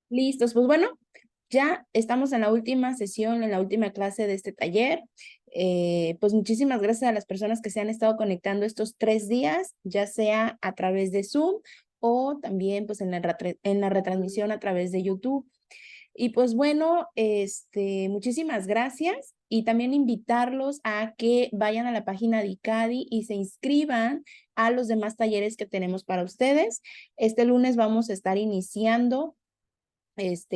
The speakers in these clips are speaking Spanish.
Listos, pues bueno, ya estamos en la última sesión, en la última clase de este taller. Pues muchísimas gracias a las personas que se han estado conectando estos 3 días, ya sea a través de Zoom o también pues en la retransmisión a través de YouTube. Y pues bueno, muchísimas gracias y también invitarlos a que vayan a la página de ICADI y se inscriban a los demás talleres que tenemos para ustedes. Este lunes vamos a estar iniciando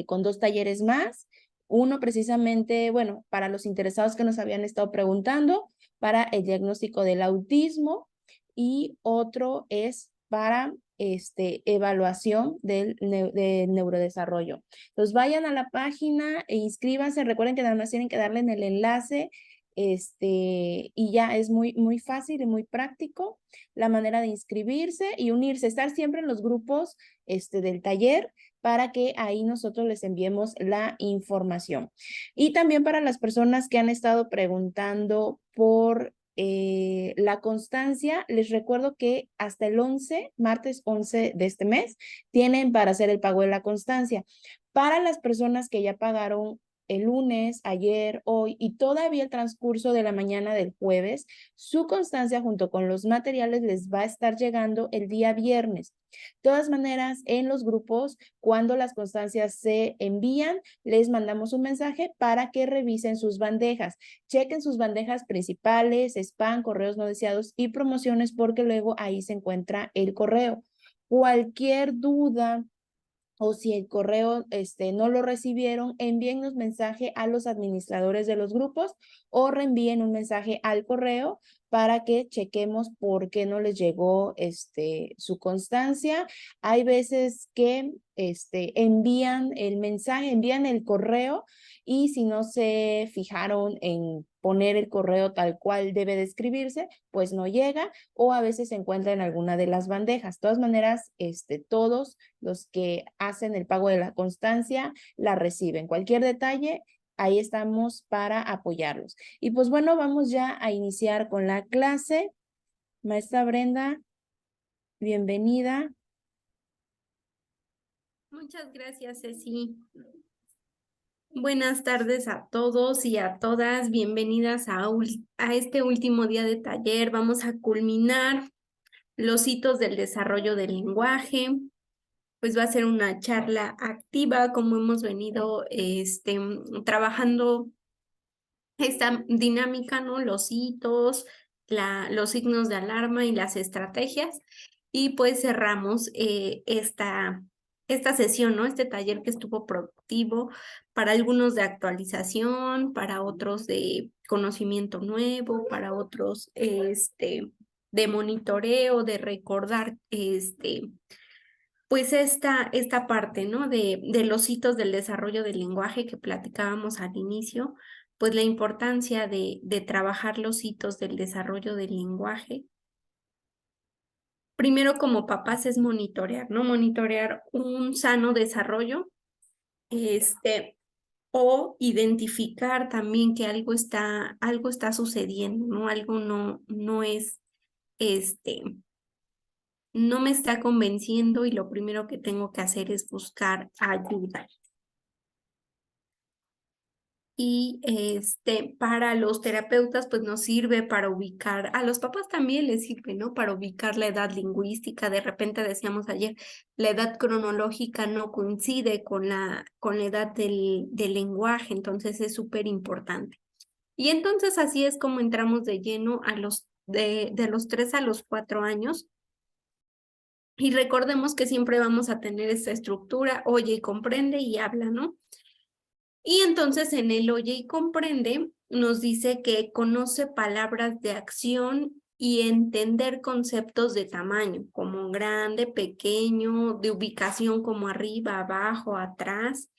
con 2 talleres más. Uno precisamente, bueno, para los interesados que nos habían estado preguntando, para el diagnóstico del autismo, y otro es para evaluación del neurodesarrollo. Entonces vayan a la página e inscríbanse. Recuerden que nada más tienen que darle en el enlace, y ya es muy, muy fácil y muy práctico la manera de inscribirse y unirse, estar siempre en los grupos del taller, para que ahí nosotros les enviemos la información. Y también para las personas que han estado preguntando por la constancia, les recuerdo que hasta el 11, martes 11 de este mes, tienen para hacer el pago de la constancia. Para las personas que ya pagaron el lunes, ayer, hoy y todavía el transcurso de la mañana del jueves, su constancia junto con los materiales les va a estar llegando el día viernes. De todas maneras, en los grupos, cuando las constancias se envían, les mandamos un mensaje para que revisen sus bandejas. Chequen sus bandejas principales, spam, correos no deseados y promociones, porque luego ahí se encuentra el correo. Cualquier duda o si el correo no lo recibieron, envíennos mensaje a los administradores de los grupos o reenvíen un mensaje al correo para que chequemos por qué no les llegó su constancia. Hay veces que envían el mensaje, envían el correo, y si no se fijaron en poner el correo tal cual debe de escribirse, pues no llega, o a veces se encuentra en alguna de las bandejas. De todas maneras, todos los que hacen el pago de la constancia la reciben. Cualquier detalle, ahí estamos para apoyarlos. Y pues bueno, vamos ya a iniciar con la clase. Maestra Brenda, bienvenida. Muchas gracias, Ceci. Buenas tardes a todos y a todas. Bienvenidas a este último día de taller. Vamos a culminar los hitos del desarrollo del lenguaje. Pues va a ser una charla activa, como hemos venido trabajando esta dinámica, ¿no? Los hitos, los signos de alarma y las estrategias. Y pues cerramos esta sesión, ¿no? Este taller que estuvo productivo para algunos de actualización, para otros de conocimiento nuevo, para otros de monitoreo, de recordar pues esta parte, ¿no? De los hitos del desarrollo del lenguaje que platicábamos al inicio, pues la importancia de trabajar los hitos del desarrollo del lenguaje. Primero, como papás, es monitorear, ¿no? Monitorear un sano desarrollo, o identificar también que algo está sucediendo, ¿no? Algo no es, no me está convenciendo, y lo primero que tengo que hacer es buscar ayuda. Y para los terapeutas, pues nos sirve para ubicar, a los papás también les sirve, ¿no? Para ubicar la edad lingüística. De repente decíamos ayer, la edad cronológica no coincide con la edad del lenguaje, entonces es súper importante. Y entonces así es como entramos de lleno a de los 3 a los 4 años. Y recordemos que siempre vamos a tener esta estructura: oye y comprende y habla, ¿no? Y entonces en el oye y comprende nos dice que conoce palabras de acción y entender conceptos de tamaño, como grande, pequeño, de ubicación como arriba, abajo, atrás,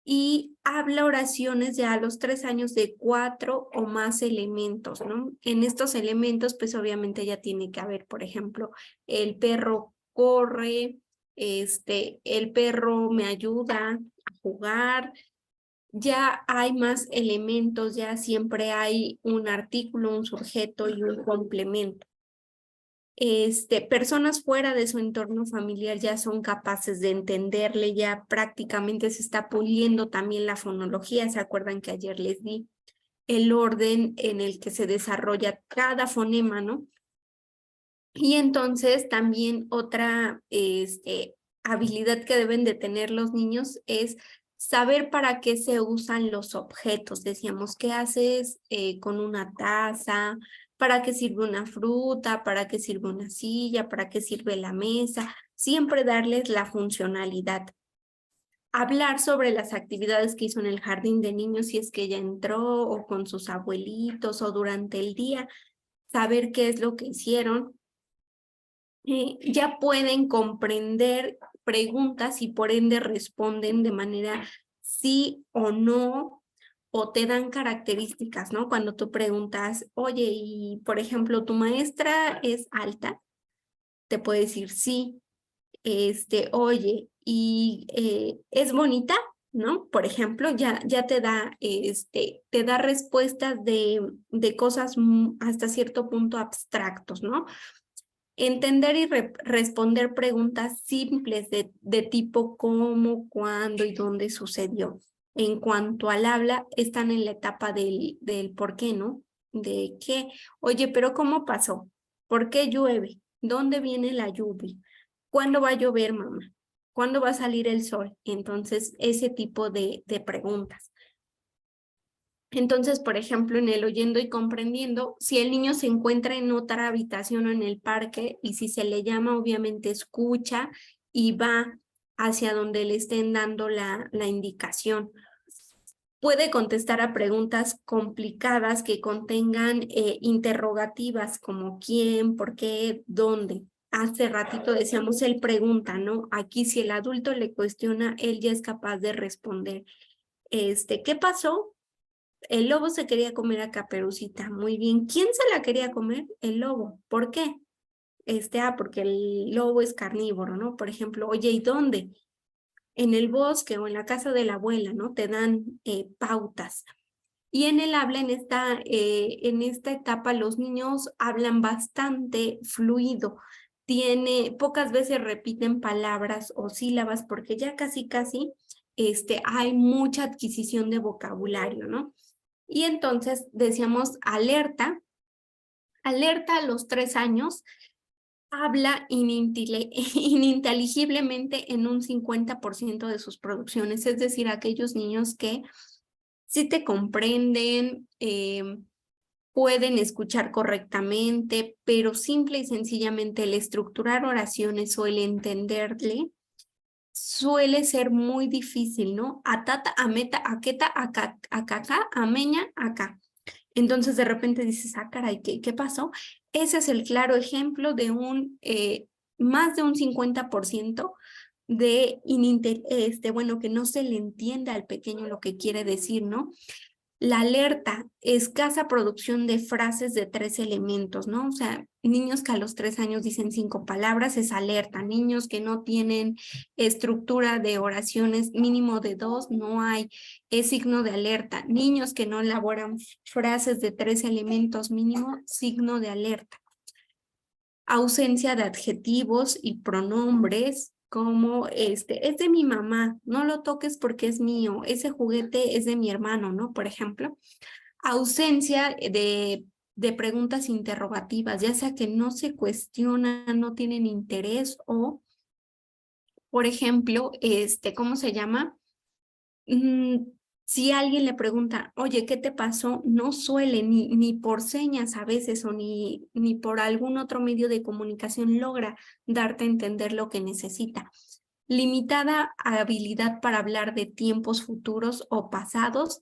y habla oraciones ya a los 3 años de 4 o más elementos, ¿no? En estos elementos, pues obviamente ya tiene que haber, por ejemplo, el perro corre, el perro me ayuda a jugar. Ya hay más elementos, ya siempre hay un artículo, un sujeto y un complemento. Personas fuera de su entorno familiar ya son capaces de entenderle, ya prácticamente se está puliendo también la fonología. ¿Se acuerdan que ayer les di el orden en el que se desarrolla cada fonema, ¿no? Y entonces también otra habilidad que deben de tener los niños es saber para qué se usan los objetos. Decíamos, ¿qué haces con una taza? ¿Para qué sirve una fruta? ¿Para qué sirve una silla? ¿Para qué sirve la mesa? Siempre darles la funcionalidad. Hablar sobre las actividades que hizo en el jardín de niños, si es que ella entró o con sus abuelitos o durante el día, saber qué es lo que hicieron. Ya pueden comprender preguntas y por ende responden de manera sí o no, o te dan características, ¿no? Cuando tú preguntas, oye, y por ejemplo, ¿tu maestra es alta? Te puede decir sí. Oye, ¿y es bonita? ¿No? Por ejemplo, ya te da respuestas de cosas hasta cierto punto abstractos, ¿no? Entender y responder preguntas simples de tipo cómo, cuándo y dónde sucedió. En cuanto al habla, están en la etapa del por qué, ¿no? De qué, oye, pero ¿cómo pasó? ¿Por qué llueve? ¿Dónde viene la lluvia? ¿Cuándo va a llover, mamá? ¿Cuándo va a salir el sol? Entonces, ese tipo de preguntas. Entonces, por ejemplo, en el oyendo y comprendiendo, si el niño se encuentra en otra habitación o en el parque y si se le llama, obviamente escucha y va hacia donde le estén dando la indicación. Puede contestar a preguntas complicadas que contengan interrogativas como quién, por qué, dónde. Hace ratito decíamos, él pregunta, ¿no? Aquí si el adulto le cuestiona, él ya es capaz de responder. ¿Qué pasó? El lobo se quería comer a Caperucita. Muy bien. ¿Quién se la quería comer? El lobo. ¿Por qué? Porque el lobo es carnívoro, ¿no? Por ejemplo, oye, ¿y dónde? En el bosque o en la casa de la abuela, ¿no? Te dan pautas. Y en el habla, en esta etapa, los niños hablan bastante fluido. Pocas veces repiten palabras o sílabas porque ya casi, hay mucha adquisición de vocabulario, ¿no? Y entonces decíamos alerta a los 3 años, habla ininteligiblemente en un 50% de sus producciones, es decir, aquellos niños que sí te comprenden, pueden escuchar correctamente, pero simple y sencillamente el estructurar oraciones o el entenderle suele ser muy difícil, ¿no? Atata, ameta, aqueta, acacá, ameña, acá. Entonces de repente dices, ah, caray, ¿qué pasó? Ese es el claro ejemplo de más de un 50% bueno, que no se le entienda al pequeño lo que quiere decir, ¿no? La alerta, escasa producción de frases de 3 elementos, ¿no? O sea, niños que a los 3 años dicen 5 palabras es alerta. Niños que no tienen estructura de oraciones mínimo de 2, no hay, es signo de alerta. Niños que no elaboran frases de 3 elementos mínimo, signo de alerta. Ausencia de adjetivos y pronombres, como es de mi mamá, no lo toques porque es mío, ese juguete es de mi hermano, ¿no? Por ejemplo, ausencia de preguntas interrogativas, ya sea que no se cuestionan, no tienen interés o, por ejemplo, ¿cómo se llama? Si alguien le pregunta, oye, ¿qué te pasó? No suele ni por señas a veces o ni por algún otro medio de comunicación logra darte a entender lo que necesita. Limitada habilidad para hablar de tiempos futuros o pasados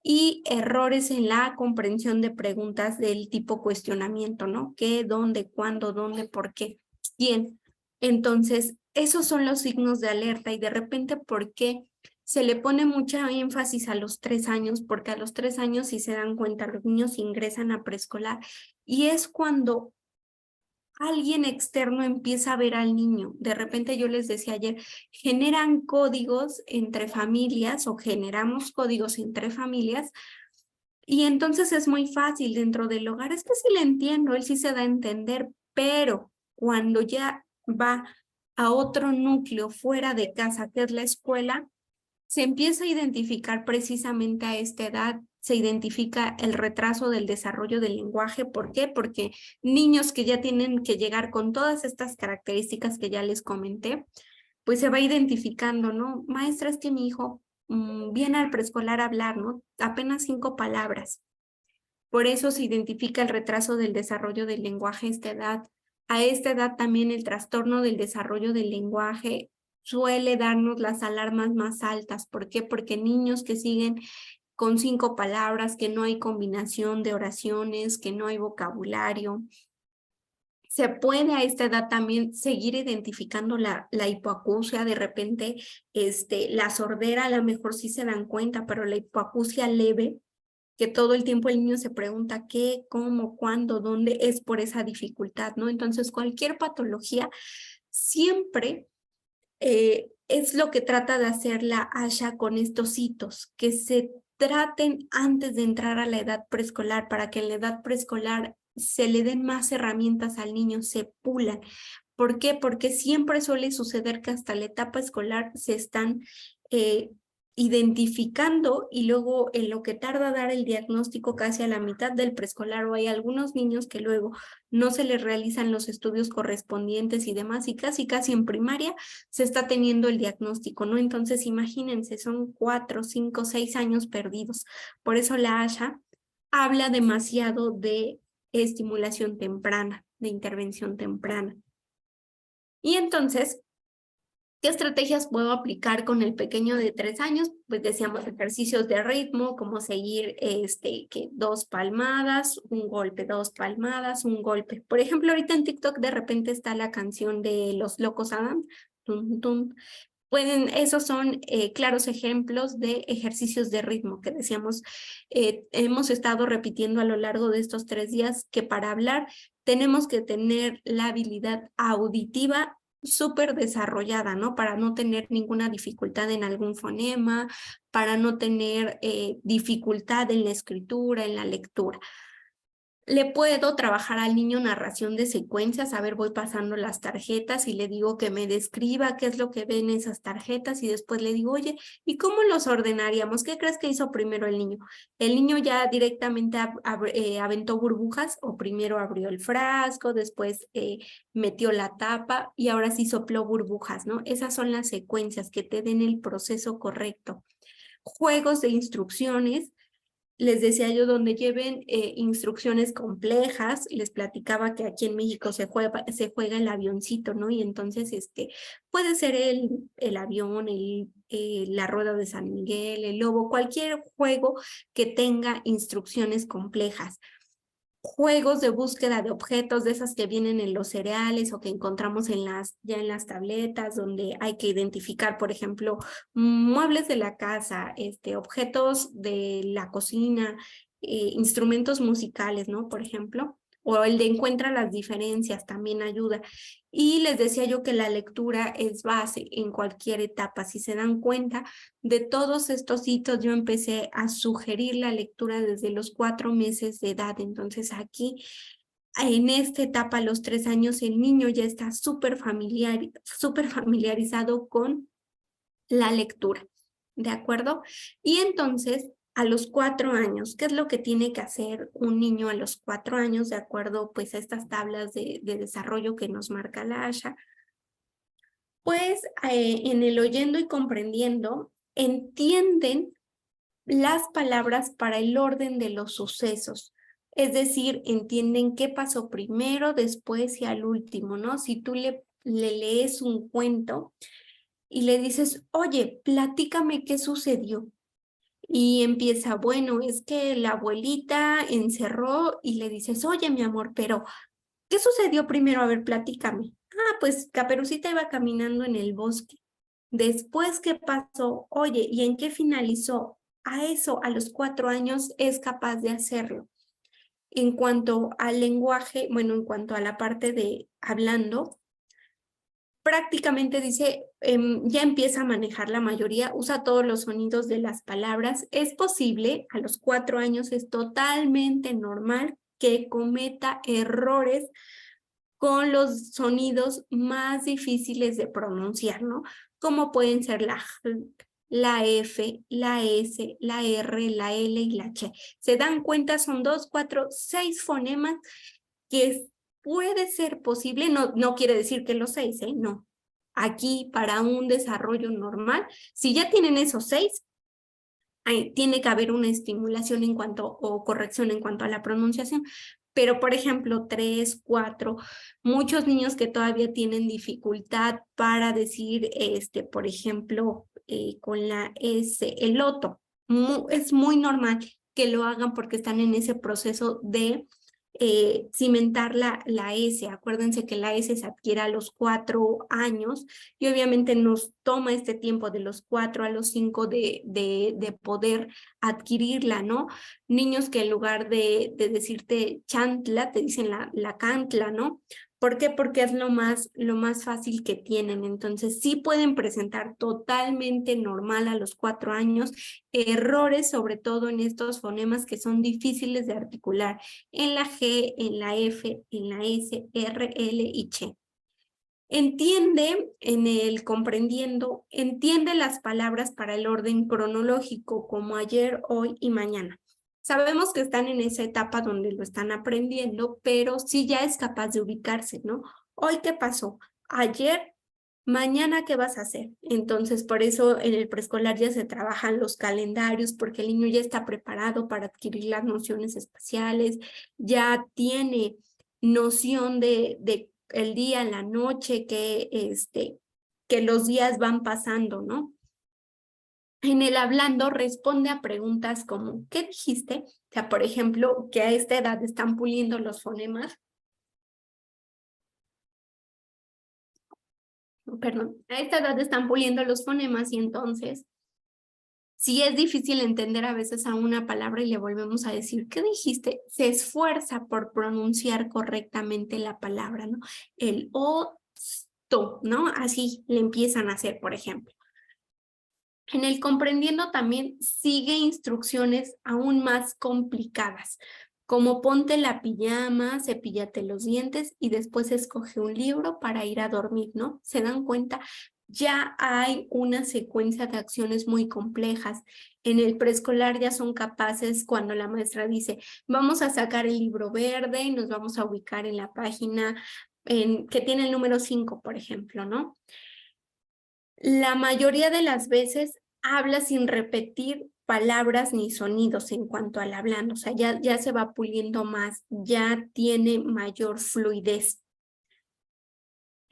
y errores en la comprensión de preguntas del tipo cuestionamiento, ¿no? ¿Qué, dónde, cuándo, dónde, por qué, quién? Entonces, esos son los signos de alerta y de repente, ¿por qué se le pone mucha énfasis a los 3 años? Porque a los 3 años, si se dan cuenta, los niños ingresan a preescolar y es cuando alguien externo empieza a ver al niño. De repente yo les decía ayer, generan códigos entre familias o generamos códigos entre familias y entonces es muy fácil dentro del hogar. Es que sí le entiendo, él sí se da a entender, pero cuando ya va a otro núcleo fuera de casa, que es la escuela, se empieza a identificar precisamente a esta edad, se identifica el retraso del desarrollo del lenguaje. ¿Por qué? Porque niños que ya tienen que llegar con todas estas características que ya les comenté, pues se va identificando, ¿no? Maestra, es que mi hijo viene al preescolar a hablar, ¿no? Apenas 5 palabras. Por eso se identifica el retraso del desarrollo del lenguaje a esta edad. A esta edad también el trastorno del desarrollo del lenguaje suele darnos las alarmas más altas. ¿Por qué? Porque niños que siguen con 5 palabras, que no hay combinación de oraciones, que no hay vocabulario. Se puede a esta edad también seguir identificando la hipoacusia. De repente, la sordera a lo mejor sí se dan cuenta, pero la hipoacusia leve, que todo el tiempo el niño se pregunta qué, cómo, cuándo, dónde, es por esa dificultad, ¿no? Entonces, cualquier patología siempre es lo que trata de hacer la ASHA con estos hitos, que se traten antes de entrar a la edad preescolar, para que en la edad preescolar se le den más herramientas al niño, se pulan. ¿Por qué? Porque siempre suele suceder que hasta la etapa escolar se están identificando, y luego en lo que tarda dar el diagnóstico casi a la mitad del preescolar, o hay algunos niños que luego no se les realizan los estudios correspondientes y demás, y casi en primaria se está teniendo el diagnóstico, ¿no? Entonces imagínense, son 4, 5, 6 años perdidos. Por eso la ASHA habla demasiado de estimulación temprana, de intervención temprana. Y entonces, ¿qué estrategias puedo aplicar con el pequeño de 3 años? Pues decíamos ejercicios de ritmo, como seguir que 2 palmadas, un golpe, 2 palmadas, un golpe. Por ejemplo, ahorita en TikTok de repente está la canción de Los Locos Adams. Tum, tum. Esos son claros ejemplos de ejercicios de ritmo que decíamos, hemos estado repitiendo a lo largo de estos 3 días, que para hablar tenemos que tener la habilidad auditiva súper desarrollada, ¿no? Para no tener ninguna dificultad en algún fonema, para no tener dificultad en la escritura, en la lectura. Le puedo trabajar al niño narración de secuencias. A ver, voy pasando las tarjetas y le digo que me describa qué es lo que ve en esas tarjetas, y después le digo, oye, ¿y cómo los ordenaríamos? ¿Qué crees que hizo primero el niño? ¿El niño ya directamente aventó burbujas, o primero abrió el frasco, después metió la tapa y ahora sí sopló burbujas, ¿no? Esas son las secuencias que te den el proceso correcto. Juegos de instrucciones. Les decía yo, donde lleven instrucciones complejas. Les platicaba que aquí en México se juega el avioncito, ¿no? Y entonces puede ser el avión, la rueda de San Miguel, el lobo, cualquier juego que tenga instrucciones complejas. Juegos de búsqueda de objetos, de esas que vienen en los cereales o que encontramos ya en las tabletas, donde hay que identificar, por ejemplo, muebles de la casa, objetos de la cocina, instrumentos musicales, ¿no? Por ejemplo, o el de encuentra las diferencias también ayuda. Y les decía yo que la lectura es base en cualquier etapa. Si se dan cuenta de todos estos hitos, yo empecé a sugerir la lectura desde los 4 meses de edad. Entonces aquí, en esta etapa, a los 3 años, el niño ya está súper familiarizado con la lectura, ¿de acuerdo? Y entonces, a los 4 años, ¿qué es lo que tiene que hacer un niño a los 4 años, de acuerdo pues a estas tablas de desarrollo que nos marca la ASHA? Pues en el oyendo y comprendiendo, entienden las palabras para el orden de los sucesos. Es decir, entienden qué pasó primero, después y al último, ¿no? Si tú le lees un cuento y le dices, oye, platícame qué sucedió. Y empieza, bueno, es que la abuelita encerró, y le dices, oye, mi amor, pero ¿qué sucedió primero? A ver, platícame. Ah, pues Caperucita iba caminando en el bosque. Después, ¿qué pasó? Oye, ¿y en qué finalizó? A eso, a los 4 años, es capaz de hacerlo. En cuanto al lenguaje, bueno, en cuanto a la parte de hablando, prácticamente dice, ya empieza a manejar la mayoría, usa todos los sonidos de las palabras. Es posible, a los 4 años es totalmente normal que cometa errores con los sonidos más difíciles de pronunciar, ¿no? Como pueden ser la J, la F, la S, la R, la L y la Ch. ¿Se dan cuenta? Son 2, 4, 6 fonemas que puede ser posible, no quiere decir que los 6, no. Aquí, para un desarrollo normal, si ya tienen esos 6, tiene que haber una estimulación en cuanto, o corrección en cuanto a la pronunciación. Pero, por ejemplo, 3, 4, muchos niños que todavía tienen dificultad para decir, por ejemplo, con la S, el loto. Es muy normal que lo hagan porque están en ese proceso de cimentar la S. Acuérdense que la S se adquiere a los 4 años y obviamente nos toma este tiempo de los 4 a los 5 de poder adquirirla, ¿no? Niños que en lugar de decirte chantla, te dicen la cantla, ¿no? ¿Por qué? Porque es lo más fácil que tienen. Entonces, sí pueden presentar totalmente normal a los 4 años errores, sobre todo en estos fonemas que son difíciles de articular, en la G, en la F, en la S, R, L y Ch. Entiende, en el comprendiendo, entiende las palabras para el orden cronológico, como ayer, hoy y mañana. Sabemos que están en esa etapa donde lo están aprendiendo, pero sí ya es capaz de ubicarse, ¿no? Hoy, ¿qué pasó? Ayer, mañana, ¿qué vas a hacer? Entonces, por eso en el preescolar ya se trabajan los calendarios, porque el niño ya está preparado para adquirir las nociones espaciales, ya tiene noción de el día, la noche, que los días van pasando, ¿no? En el hablando responde a preguntas como, ¿qué dijiste? O sea, por ejemplo, que a esta edad están puliendo los fonemas. Perdón, a esta edad están puliendo los fonemas y entonces, si es difícil entender a veces a una palabra y le volvemos a decir, ¿qué dijiste? Se esfuerza por pronunciar correctamente la palabra, ¿no? El o, to, ¿no? Así le empiezan a hacer, por ejemplo. En el comprendiendo también sigue instrucciones aún más complicadas, como ponte la pijama, cepíllate los dientes y después escoge un libro para ir a dormir, ¿no? ¿Se dan cuenta? Ya hay una secuencia de acciones muy complejas. En el preescolar ya son capaces cuando la maestra dice, vamos a sacar el libro verde y nos vamos a ubicar en la página que tiene el número 5, por ejemplo, ¿no? La mayoría de las veces habla sin repetir palabras ni sonidos en cuanto al hablando, o sea, ya se va puliendo más, ya tiene mayor fluidez.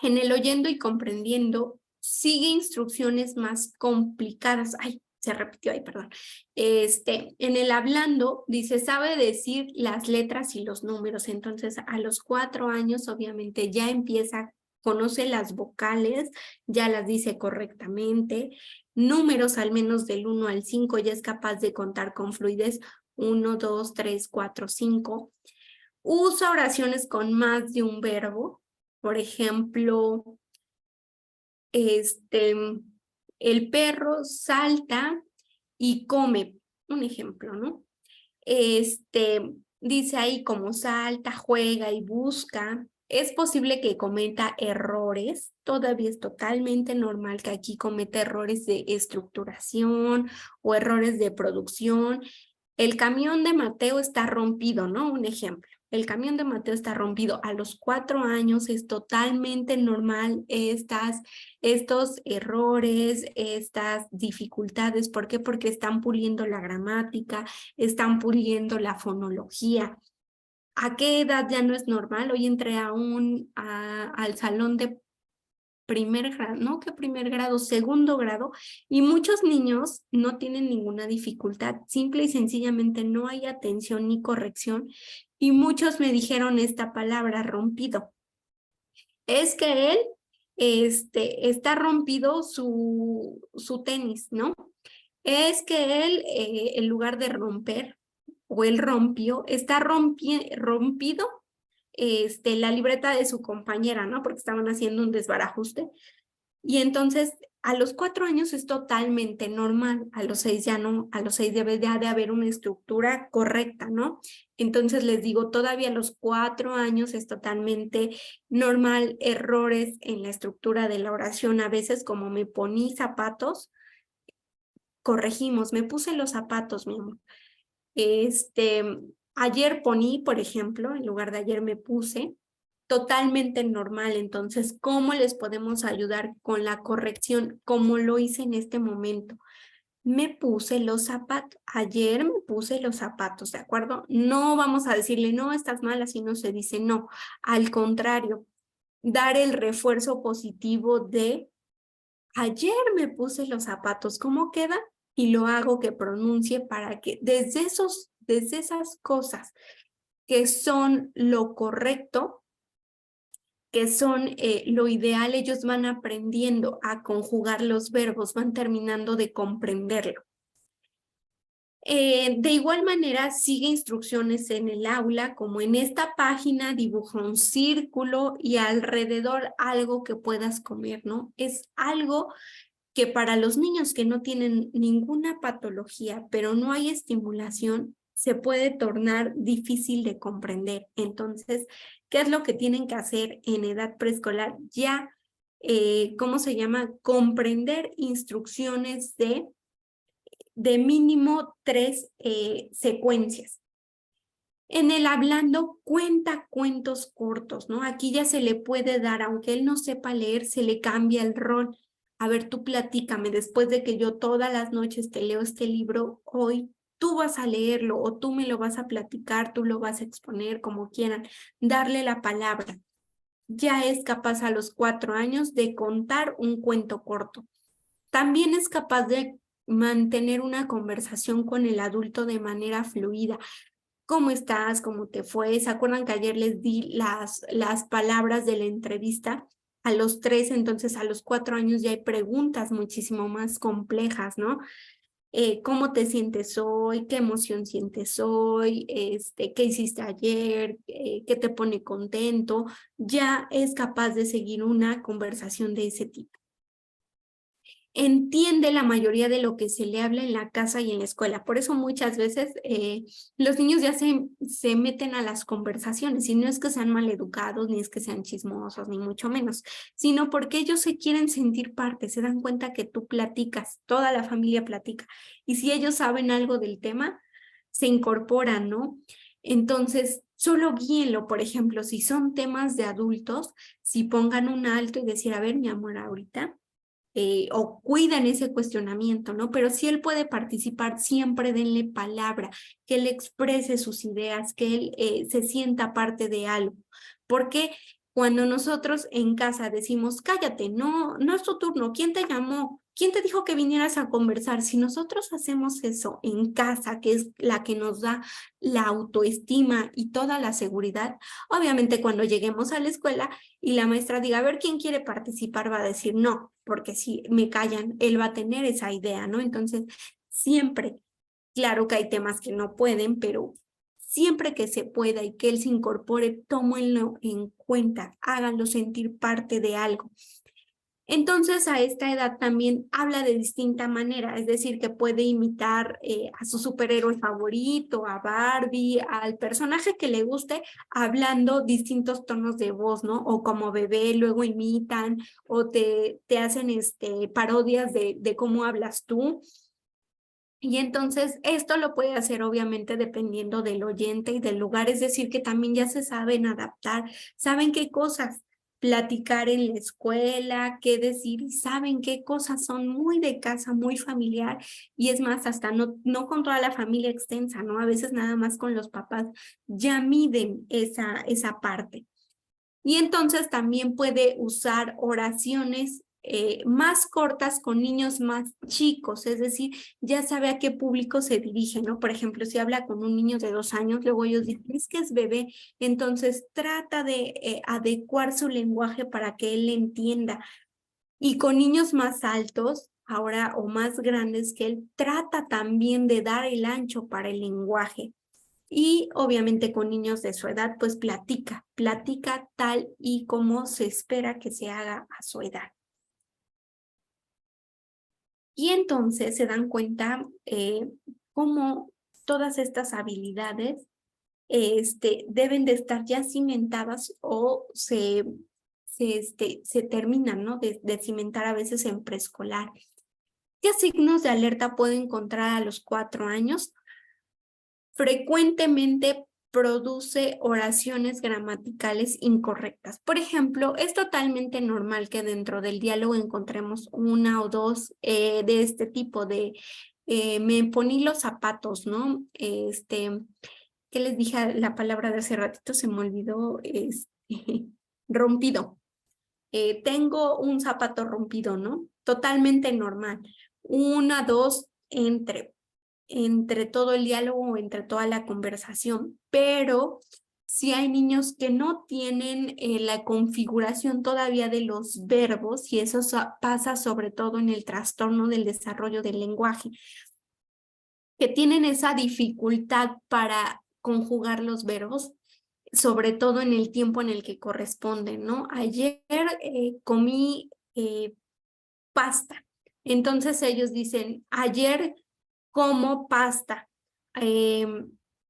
En el oyendo y comprendiendo, sigue instrucciones más complicadas. Ay, se repitió ahí, perdón. En el hablando, dice, sabe decir las letras y los números. Entonces, a los 4 años, obviamente, ya empieza, conoce las vocales, ya las dice correctamente. Números al menos del 1 al 5, ya es capaz de contar con fluidez. 1, 2, 3, 4, 5. Usa oraciones con más de un verbo. Por ejemplo, el perro salta y come, un ejemplo, ¿no? Dice ahí como salta, juega y busca. Es posible que cometa errores, todavía es totalmente normal que aquí cometa errores de estructuración o errores de producción. El camión de Mateo está rompido, ¿no? Un ejemplo. El camión de Mateo está rompido. A los 4 años es totalmente normal estos errores, estas dificultades. ¿Por qué? Porque están puliendo la gramática, están puliendo la fonología. ¿A qué edad ya no es normal? Hoy entré al salón de primer grado, no que primer grado, segundo grado, y muchos niños no tienen ninguna dificultad, simple y sencillamente no hay atención ni corrección, y muchos me dijeron esta palabra, rompido. Es que él está rompido su tenis, ¿no? Es que él, en lugar de romper, o él rompió, está rompido la libreta de su compañera, ¿no? Porque estaban haciendo un desbarajuste. Y entonces a los 4 años es totalmente normal, a los 6 ya no, a los 6 debe ya de haber una estructura correcta, ¿no? Entonces les digo, todavía a los 4 años es totalmente normal errores en la estructura de la oración, a veces como me poní zapatos, corregimos, me puse los zapatos, mi amor. Ayer poní, por ejemplo, en lugar de ayer me puse, totalmente normal. Entonces, ¿cómo les podemos ayudar con la corrección? Como lo hice en este momento. Me puse los zapatos. Ayer me puse los zapatos, ¿de acuerdo? No vamos a decirle, no, estás mal, así no se dice, no. Al contrario, dar el refuerzo positivo de ayer me puse los zapatos. ¿Cómo queda? Y lo hago que pronuncie para que desde esas cosas que son lo correcto, que son lo ideal, ellos van aprendiendo a conjugar los verbos, van terminando de comprenderlo. De igual manera, sigue instrucciones en el aula, como en esta página, dibuja un círculo y alrededor algo que puedas comer, ¿no? Es algo que para los niños que no tienen ninguna patología, pero no hay estimulación, se puede tornar difícil de comprender. Entonces, ¿qué es lo que tienen que hacer en edad preescolar? Ya, ¿cómo se llama? Comprender instrucciones de mínimo 3 secuencias. En el hablando, cuenta cuentos cortos, ¿no? Aquí ya se le puede dar, aunque él no sepa leer, se le cambia el rol. A ver, tú platícame, después de que yo todas las noches te leo este libro, hoy tú vas a leerlo o tú me lo vas a platicar, tú lo vas a exponer como quieran, darle la palabra. Ya es capaz a los 4 años de contar un cuento corto. También es capaz de mantener una conversación con el adulto de manera fluida. ¿Cómo estás? ¿Cómo te fue? ¿Se acuerdan que ayer les di las palabras de la entrevista? A los 3, entonces a los 4 años ya hay preguntas muchísimo más complejas, ¿no? ¿Cómo te sientes hoy? ¿Qué emoción sientes hoy? ¿Qué hiciste ayer? ¿Qué te pone contento? Ya es capaz de seguir una conversación de ese tipo. Entiende la mayoría de lo que se le habla en la casa y en la escuela. Por eso muchas veces los niños ya se meten a las conversaciones y no es que sean maleducados, ni es que sean chismosos, ni mucho menos, sino porque ellos se quieren sentir parte, se dan cuenta que tú platicas, toda la familia platica. Y si ellos saben algo del tema, se incorporan, ¿no? Entonces, solo guíenlo, por ejemplo, si son temas de adultos, si pongan un alto y decir, a ver, mi amor, ahorita o cuidan ese cuestionamiento, ¿no? Pero si él puede participar, siempre denle palabra, que él exprese sus ideas, que él se sienta parte de algo. Porque cuando nosotros en casa decimos, cállate, no, no es tu turno, ¿quién te llamó? ¿Quién te dijo que vinieras a conversar? Si nosotros hacemos eso en casa, que es la que nos da la autoestima y toda la seguridad, obviamente cuando lleguemos a la escuela y la maestra diga, a ver, ¿quién quiere participar? Va a decir no, porque si me callan, él va a tener esa idea, ¿no? Entonces, siempre, claro que hay temas que no pueden, pero siempre que se pueda y que él se incorpore, tómenlo en cuenta, háganlo sentir parte de algo. Entonces, a esta edad también habla de distinta manera, es decir, que puede imitar a su superhéroe favorito, a Barbie, al personaje que le guste, hablando distintos tonos de voz, ¿no? O como bebé, luego imitan o te hacen parodias de cómo hablas tú. Y entonces esto lo puede hacer obviamente dependiendo del oyente y del lugar, es decir, que también ya se saben adaptar, saben qué cosas platicar en la escuela, qué decir, y saben qué cosas son muy de casa, muy familiar, y es más, hasta no con toda la familia extensa, ¿no? A veces nada más con los papás ya miden esa parte. Y entonces también puede usar oraciones más cortas con niños más chicos, es decir, ya sabe a qué público se dirige, ¿no? Por ejemplo, si habla con un niño de 2 años, luego ellos dicen, es que es bebé, entonces trata de adecuar su lenguaje para que él entienda. Y con niños más altos, ahora o más grandes que él, trata también de dar el ancho para el lenguaje. Y obviamente con niños de su edad, pues platica tal y como se espera que se haga a su edad. Y entonces se dan cuenta cómo todas estas habilidades deben de estar ya cimentadas o se terminan, ¿no? De cimentar a veces en preescolar. ¿Qué signos de alerta puedo encontrar a los 4 años? Frecuentemente produce oraciones gramaticales incorrectas. Por ejemplo, es totalmente normal que dentro del diálogo encontremos una o dos de este tipo de me poní los zapatos, ¿no? ¿Qué les dije la palabra de hace ratito? Se me olvidó, rompido. Tengo un zapato rompido, ¿no? Totalmente normal. Una, dos, entre todo el diálogo o entre toda la conversación, pero si hay niños que no tienen la configuración todavía de los verbos y eso pasa sobre todo en el trastorno del desarrollo del lenguaje, que tienen esa dificultad para conjugar los verbos, sobre todo en el tiempo en el que corresponden, ¿no? Ayer comí pasta. Entonces ellos dicen, ayer como pasta.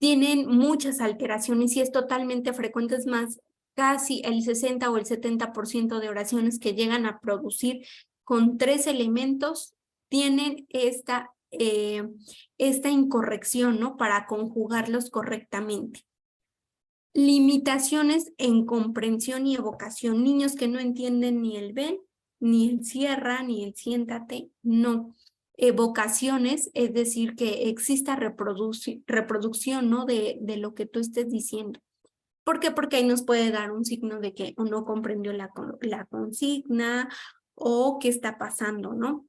Tienen muchas alteraciones y es totalmente frecuente, es más, casi el 60 o el 70% de oraciones que llegan a producir con 3 elementos tienen esta incorrección, ¿no? Para conjugarlos correctamente. Limitaciones en comprensión y evocación. Niños que no entienden ni el ven, ni el cierra, ni el siéntate, no. Evocaciones, es decir, que exista reproducción, ¿no? De lo que tú estés diciendo. ¿Por qué? Porque ahí nos puede dar un signo de que no comprendió la consigna o qué está pasando, ¿no?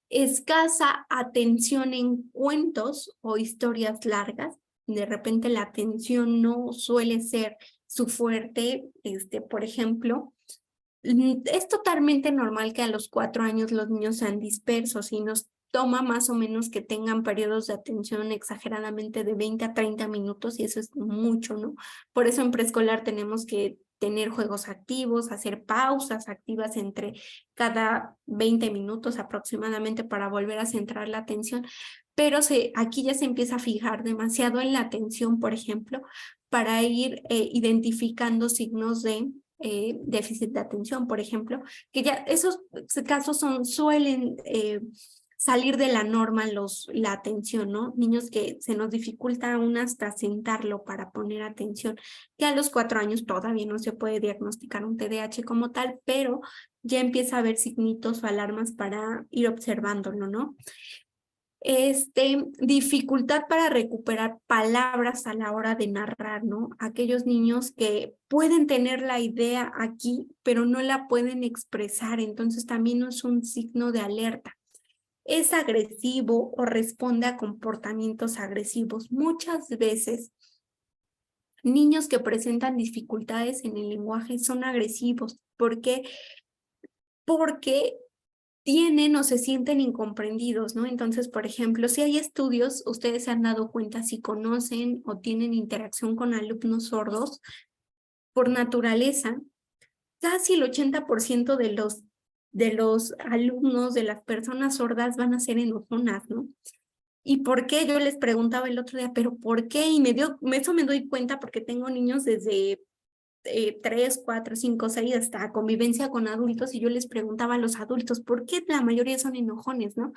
Escasa atención en cuentos o historias largas. De repente la atención no suele ser su fuerte. Por ejemplo, es totalmente normal que a los 4 años los niños sean dispersos y nos toma más o menos que tengan periodos de atención exageradamente de 20 a 30 minutos y eso es mucho, ¿no? Por eso en preescolar tenemos que tener juegos activos, hacer pausas activas entre cada 20 minutos aproximadamente para volver a centrar la atención, pero aquí ya se empieza a fijar demasiado en la atención, por ejemplo, para ir identificando signos de déficit de atención, por ejemplo, que ya esos casos suelen salir de la norma la atención, ¿no? Niños que se nos dificulta aún hasta sentarlo para poner atención, que a los 4 años todavía no se puede diagnosticar un TDAH como tal, pero ya empieza a haber signitos o alarmas para ir observándolo, ¿no? Dificultad para recuperar palabras a la hora de narrar, ¿no? Aquellos niños que pueden tener la idea aquí, pero no la pueden expresar, entonces también es un signo de alerta. Es agresivo o responde a comportamientos agresivos. Muchas veces, niños que presentan dificultades en el lenguaje son agresivos. ¿Por qué? Porque tienen o se sienten incomprendidos, ¿no? Entonces, por ejemplo, si hay estudios, ustedes se han dado cuenta si conocen o tienen interacción con alumnos sordos, por naturaleza, casi el 80% de los alumnos, de las personas sordas van a ser enojonas, ¿no? ¿Y por qué? Yo les preguntaba el otro día, ¿pero por qué? Y eso me doy cuenta porque tengo niños desde 3, 4, 5, 6, hasta convivencia con adultos, y yo les preguntaba a los adultos, ¿por qué la mayoría son enojones, no?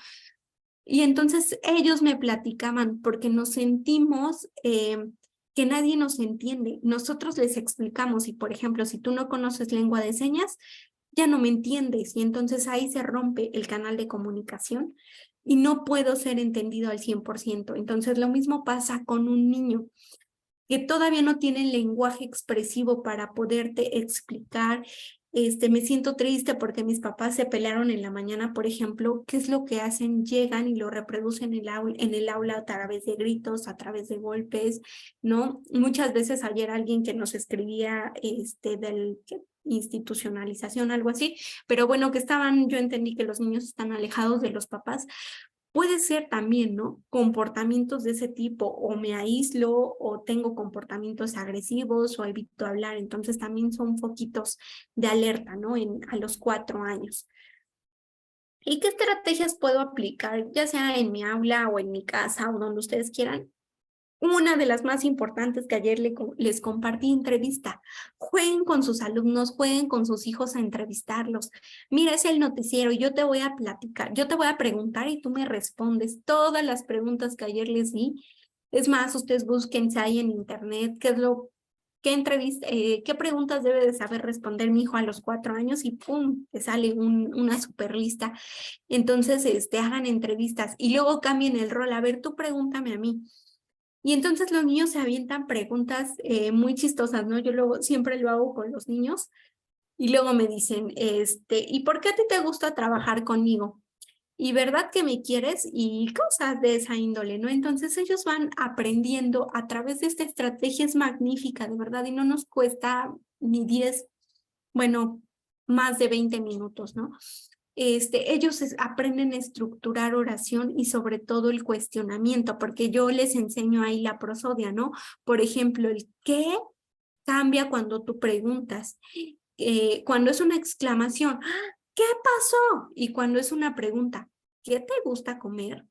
Y entonces ellos me platicaban, porque nos sentimos que nadie nos entiende. Nosotros les explicamos, y por ejemplo, si tú no conoces lengua de señas, ya no me entiendes, y entonces ahí se rompe el canal de comunicación y no puedo ser entendido al 100%. Entonces lo mismo pasa con un niño que todavía no tienen lenguaje expresivo para poderte explicar. Me siento triste porque mis papás se pelearon en la mañana, por ejemplo. ¿Qué es lo que hacen? Llegan y lo reproducen en el aula a través de gritos, a través de golpes, ¿no? Muchas veces ayer alguien que nos escribía del institucionalización, algo así, pero bueno, yo entendí que los niños están alejados de los papás. Puede ser también, ¿no? Comportamientos de ese tipo, o me aíslo, o tengo comportamientos agresivos, o evito hablar. Entonces también son foquitos de alerta, ¿no? A los 4 años. ¿Y qué estrategias puedo aplicar, ya sea en mi aula o en mi casa o donde ustedes quieran? Una de las más importantes que ayer les compartí, entrevista. Jueguen con sus alumnos, jueguen con sus hijos a entrevistarlos. Mira, es el noticiero, yo te voy a platicar, yo te voy a preguntar y tú me respondes todas las preguntas que ayer les di. Es más, ustedes búsquense ahí en internet qué preguntas debe de saber responder mi hijo a los 4 años y ¡pum! Te sale una super lista. Entonces, hagan entrevistas y luego cambien el rol. A ver, tú pregúntame a mí. Y entonces los niños se avientan preguntas muy chistosas, ¿no? Yo luego siempre lo hago con los niños y luego me dicen, ¿y por qué a ti te gusta trabajar conmigo? ¿Y verdad que me quieres? Y cosas de esa índole, ¿no? Entonces ellos van aprendiendo a través de esta estrategia, es magnífica, de verdad, y no nos cuesta ni 10, bueno, más de 20 minutos, ¿no? Ellos aprenden a estructurar oración y sobre todo el cuestionamiento, porque yo les enseño ahí la prosodia, ¿no? Por ejemplo, el qué cambia cuando tú preguntas. Cuando es una exclamación, ¡ah! ¿Qué pasó? Y cuando es una pregunta, ¿qué te gusta comer?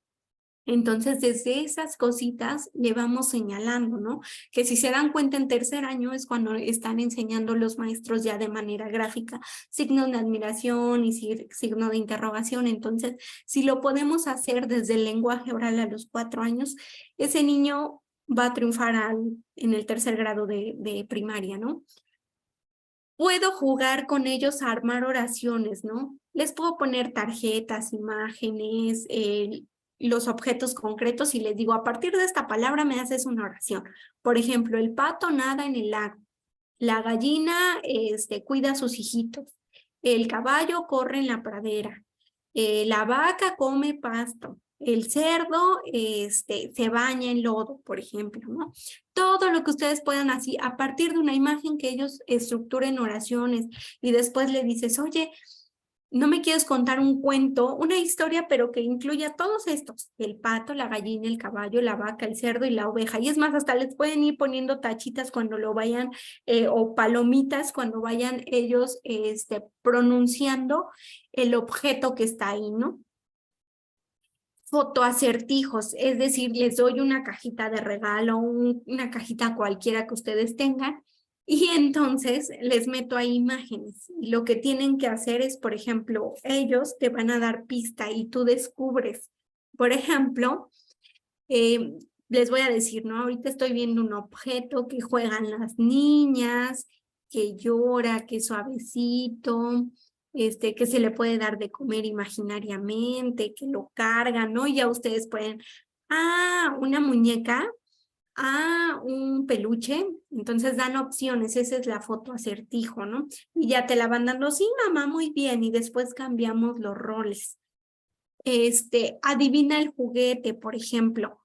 Entonces, desde esas cositas le vamos señalando, ¿no? Que si se dan cuenta en tercer año es cuando están enseñando los maestros ya de manera gráfica, signos de admiración y signo de interrogación. Entonces, si lo podemos hacer desde el lenguaje oral a los 4 años, ese niño va a triunfar en el tercer grado de primaria, ¿no? Puedo jugar con ellos a armar oraciones, ¿no? Les puedo poner tarjetas, imágenes, los objetos concretos y les digo, a partir de esta palabra me haces una oración. Por ejemplo, el pato nada en el lago. La gallina cuida a sus hijitos. El caballo corre en la pradera. La vaca come pasto. El cerdo se baña en lodo, por ejemplo, ¿no? Todo lo que ustedes puedan así, a partir de una imagen que ellos estructuren oraciones y después le dices, oye, no me quieres contar un cuento, una historia, pero que incluya todos estos, el pato, la gallina, el caballo, la vaca, el cerdo y la oveja. Y es más, hasta les pueden ir poniendo tachitas cuando lo vayan, o palomitas cuando vayan ellos pronunciando el objeto que está ahí, ¿no? Fotoacertijos, es decir, les doy una cajita de regalo, una cajita cualquiera que ustedes tengan, y entonces les meto ahí imágenes. Y lo que tienen que hacer es, por ejemplo, ellos te van a dar pista y tú descubres. Por ejemplo, les voy a decir, ¿no? Ahorita estoy viendo un objeto que juegan las niñas, que llora, que es suavecito, que se le puede dar de comer imaginariamente, que lo cargan, ¿no? Y ya ustedes pueden, una muñeca, un peluche, entonces dan opciones, esa es la foto acertijo, ¿no? Y ya te la van dando, sí, mamá, muy bien, y después cambiamos los roles. Adivina el juguete, por ejemplo.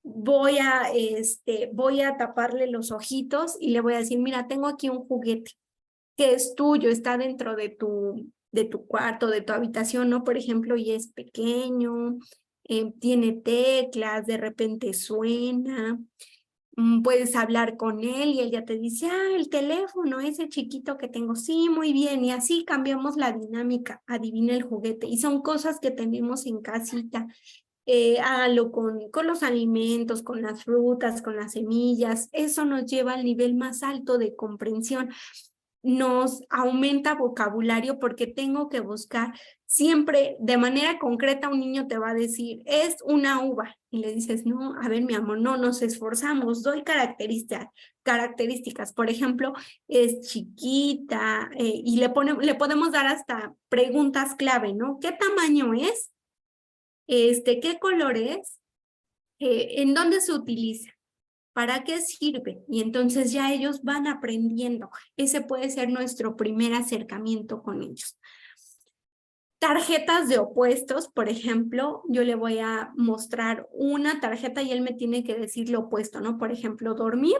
Voy a taparle los ojitos y le voy a decir, mira, tengo aquí un juguete que es tuyo, está dentro de tu cuarto, de tu habitación, ¿no? Por ejemplo, y es pequeño, tiene teclas, de repente suena, puedes hablar con él y él ya te dice, el teléfono, ese chiquito que tengo, sí, muy bien, y así cambiamos la dinámica, adivina el juguete, y son cosas que tenemos en casita. Háganlo con los alimentos, con las frutas, con las semillas, eso nos lleva al nivel más alto de comprensión, nos aumenta vocabulario porque tengo que buscar siempre de manera concreta. Un niño te va a decir, es una uva, y le dices, no, a ver mi amor, no, nos esforzamos, doy características, por ejemplo, es chiquita, y le podemos dar hasta preguntas clave, ¿no? ¿Qué tamaño es? ¿Qué color es? ¿En dónde se utiliza? ¿Para qué sirve? Y entonces ya ellos van aprendiendo. Ese puede ser nuestro primer acercamiento con ellos. Tarjetas de opuestos, por ejemplo, yo le voy a mostrar una tarjeta y él me tiene que decir lo opuesto, ¿no? Por ejemplo, dormir.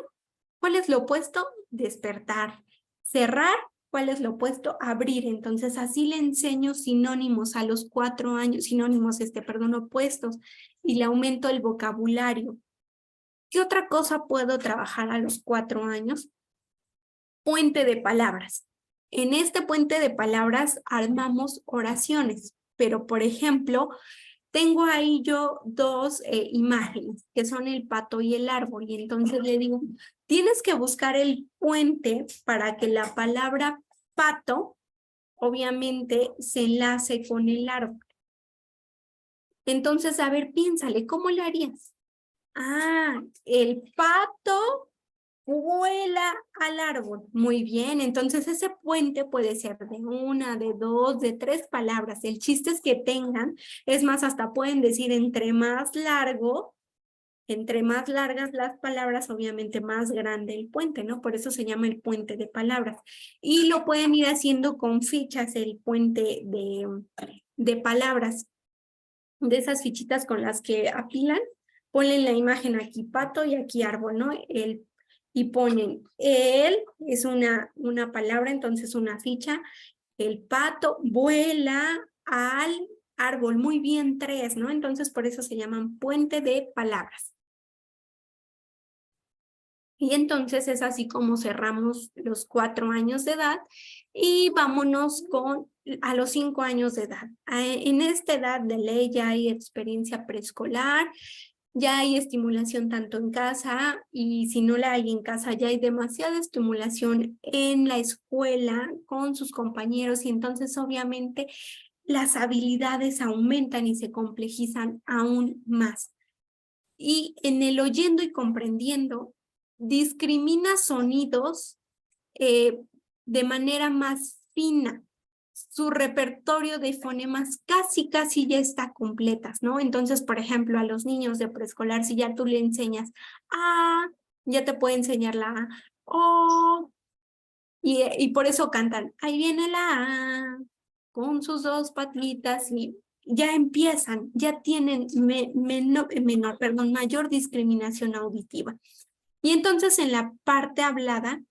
¿Cuál es lo opuesto? Despertar. Cerrar. ¿Cuál es lo opuesto? Abrir. Entonces, así le enseño sinónimos a los 4 años, opuestos, y le aumento el vocabulario. ¿Qué otra cosa puedo trabajar a los 4 años? Puente de palabras. En este puente de palabras armamos oraciones. pero por ejemplo, tengo ahí yo dos imágenes, que son el pato y el árbol, y entonces le digo, tienes que buscar el puente para que la palabra pato, obviamente, se enlace con el árbol. Entonces, a ver, piénsale, ¿cómo lo harías? Ah, el pato vuela al árbol. Muy bien, entonces ese puente puede ser de una, de dos, de tres palabras. El chiste es que tengan, es más, hasta pueden decir entre más largas las palabras, obviamente más grande el puente, ¿no? Por eso se llama el puente de palabras. Y lo pueden ir haciendo con fichas, el puente de palabras, de esas fichitas con las que apilan. Ponen la imagen aquí pato y aquí árbol, ¿no? Y ponen él, es una palabra, entonces una ficha. El pato vuela al árbol. Muy bien, tres, ¿no? Entonces por eso se llaman puente de palabras. Y entonces es así como cerramos los 4 años de edad y vámonos a los 5 años de edad. En esta edad de ley ya hay experiencia preescolar, ya hay estimulación tanto en casa y si no la hay en casa ya hay demasiada estimulación en la escuela con sus compañeros y entonces obviamente las habilidades aumentan y se complejizan aún más. Y en el oyendo y comprendiendo, discrimina sonidos de manera más fina. Su repertorio de fonemas casi ya está completas, ¿no? Entonces, por ejemplo, a los niños de preescolar, si ya tú le enseñas A, ya te puede enseñar la A, O, y por eso cantan, ahí viene la A, con sus dos patitas, y ya empiezan, ya tienen mayor discriminación auditiva. Y entonces en la parte hablada,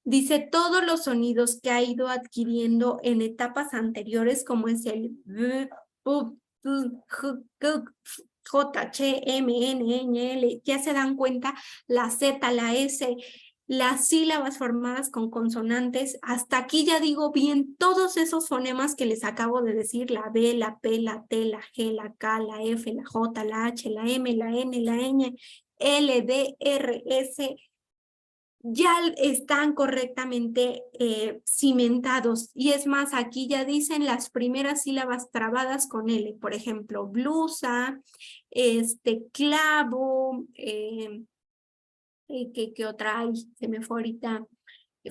dice todos los sonidos que ha ido adquiriendo en etapas anteriores, como es el V, U, J, Ch, M, N, L, ya se dan cuenta la Z, la S, las sílabas formadas con consonantes. Hasta aquí ya digo bien todos esos fonemas que les acabo de decir, la B, la P, la T, la G, la K, la F, la J, la H, la M, la N, la Ñ, L, D, R, S, ya están correctamente cimentados. Y es más, aquí ya dicen las primeras sílabas trabadas con L. Por ejemplo, blusa, clavo, ¿qué otra hay? Se me fue ahorita.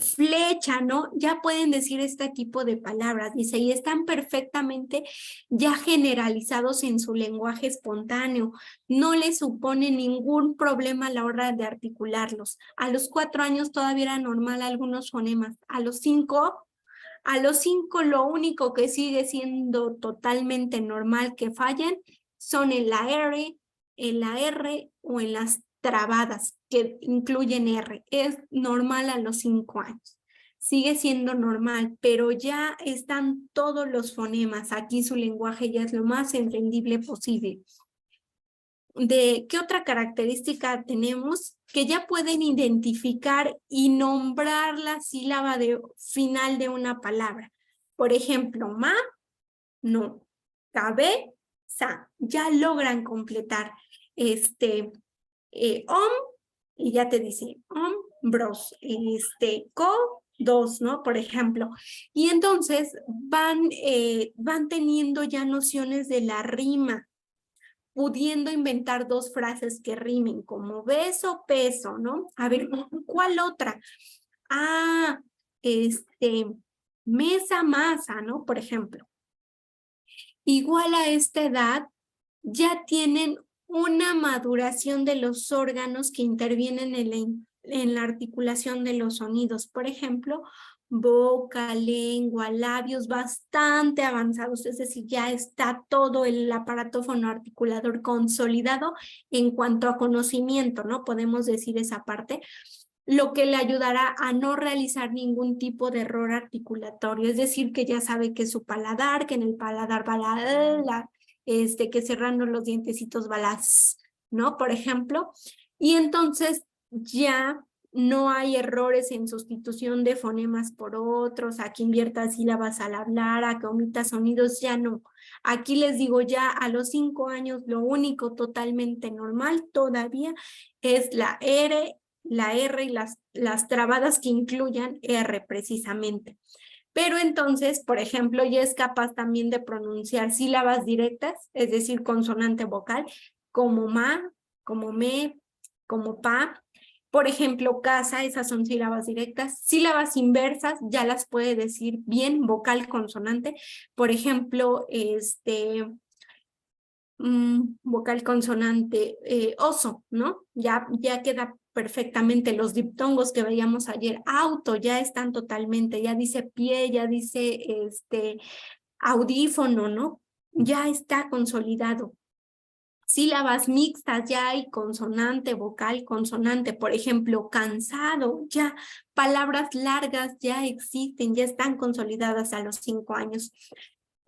Flecha, ¿no? Ya pueden decir este tipo de palabras, dice, y están perfectamente ya generalizados en su lenguaje espontáneo, no les supone ningún problema a la hora de articularlos. A los 4 años todavía era normal algunos fonemas, a los 5 lo único que sigue siendo totalmente normal que fallen son en la R o en las trabadas que incluyen R. Es normal a los 5 años. Sigue siendo normal, pero ya están todos los fonemas. Aquí su lenguaje ya es lo más entendible posible. ¿De qué otra característica tenemos? Que ya pueden identificar y nombrar la sílaba final de una palabra. Por ejemplo, ma, no, cabeza, ya logran completar om, y ya te dice hombros, dos, ¿no? Por ejemplo. Y entonces van teniendo ya nociones de la rima, pudiendo inventar dos frases que rimen, como beso, peso, ¿no? A ver, ¿cuál otra? Ah, mesa, masa, ¿no? Por ejemplo. Igual a esta edad, ya tienen una maduración de los órganos que intervienen en la articulación de los sonidos. Por ejemplo, boca, lengua, labios bastante avanzados, es decir, ya está todo el aparato fonoarticulador consolidado en cuanto a conocimiento, ¿no? Podemos decir esa parte, lo que le ayudará a no realizar ningún tipo de error articulatorio, es decir, que ya sabe que su paladar, que en el paladar va que cerrando los dientecitos va ¿no? Por ejemplo, y entonces ya no hay errores en sustitución de fonemas por otros, a que invierta sílabas al hablar, a que omita sonidos, ya no. Aquí les digo, ya a los 5 años lo único totalmente normal todavía es la R y las trabadas que incluyan R precisamente. Pero entonces, por ejemplo, ya es capaz también de pronunciar sílabas directas, es decir, consonante vocal, como ma, como me, como pa. Por ejemplo, casa, esas son sílabas directas. Sílabas inversas ya las puede decir bien, vocal, consonante. Por ejemplo, vocal, consonante, oso, ¿no? Ya queda perfectamente. Los diptongos que veíamos ayer, auto, ya están totalmente, ya dice pie, ya dice audífono, ¿no? Ya está consolidado. Sílabas mixtas, ya hay consonante, vocal, consonante. Por ejemplo, cansado, ya palabras largas ya existen, ya están consolidadas a los 5 años.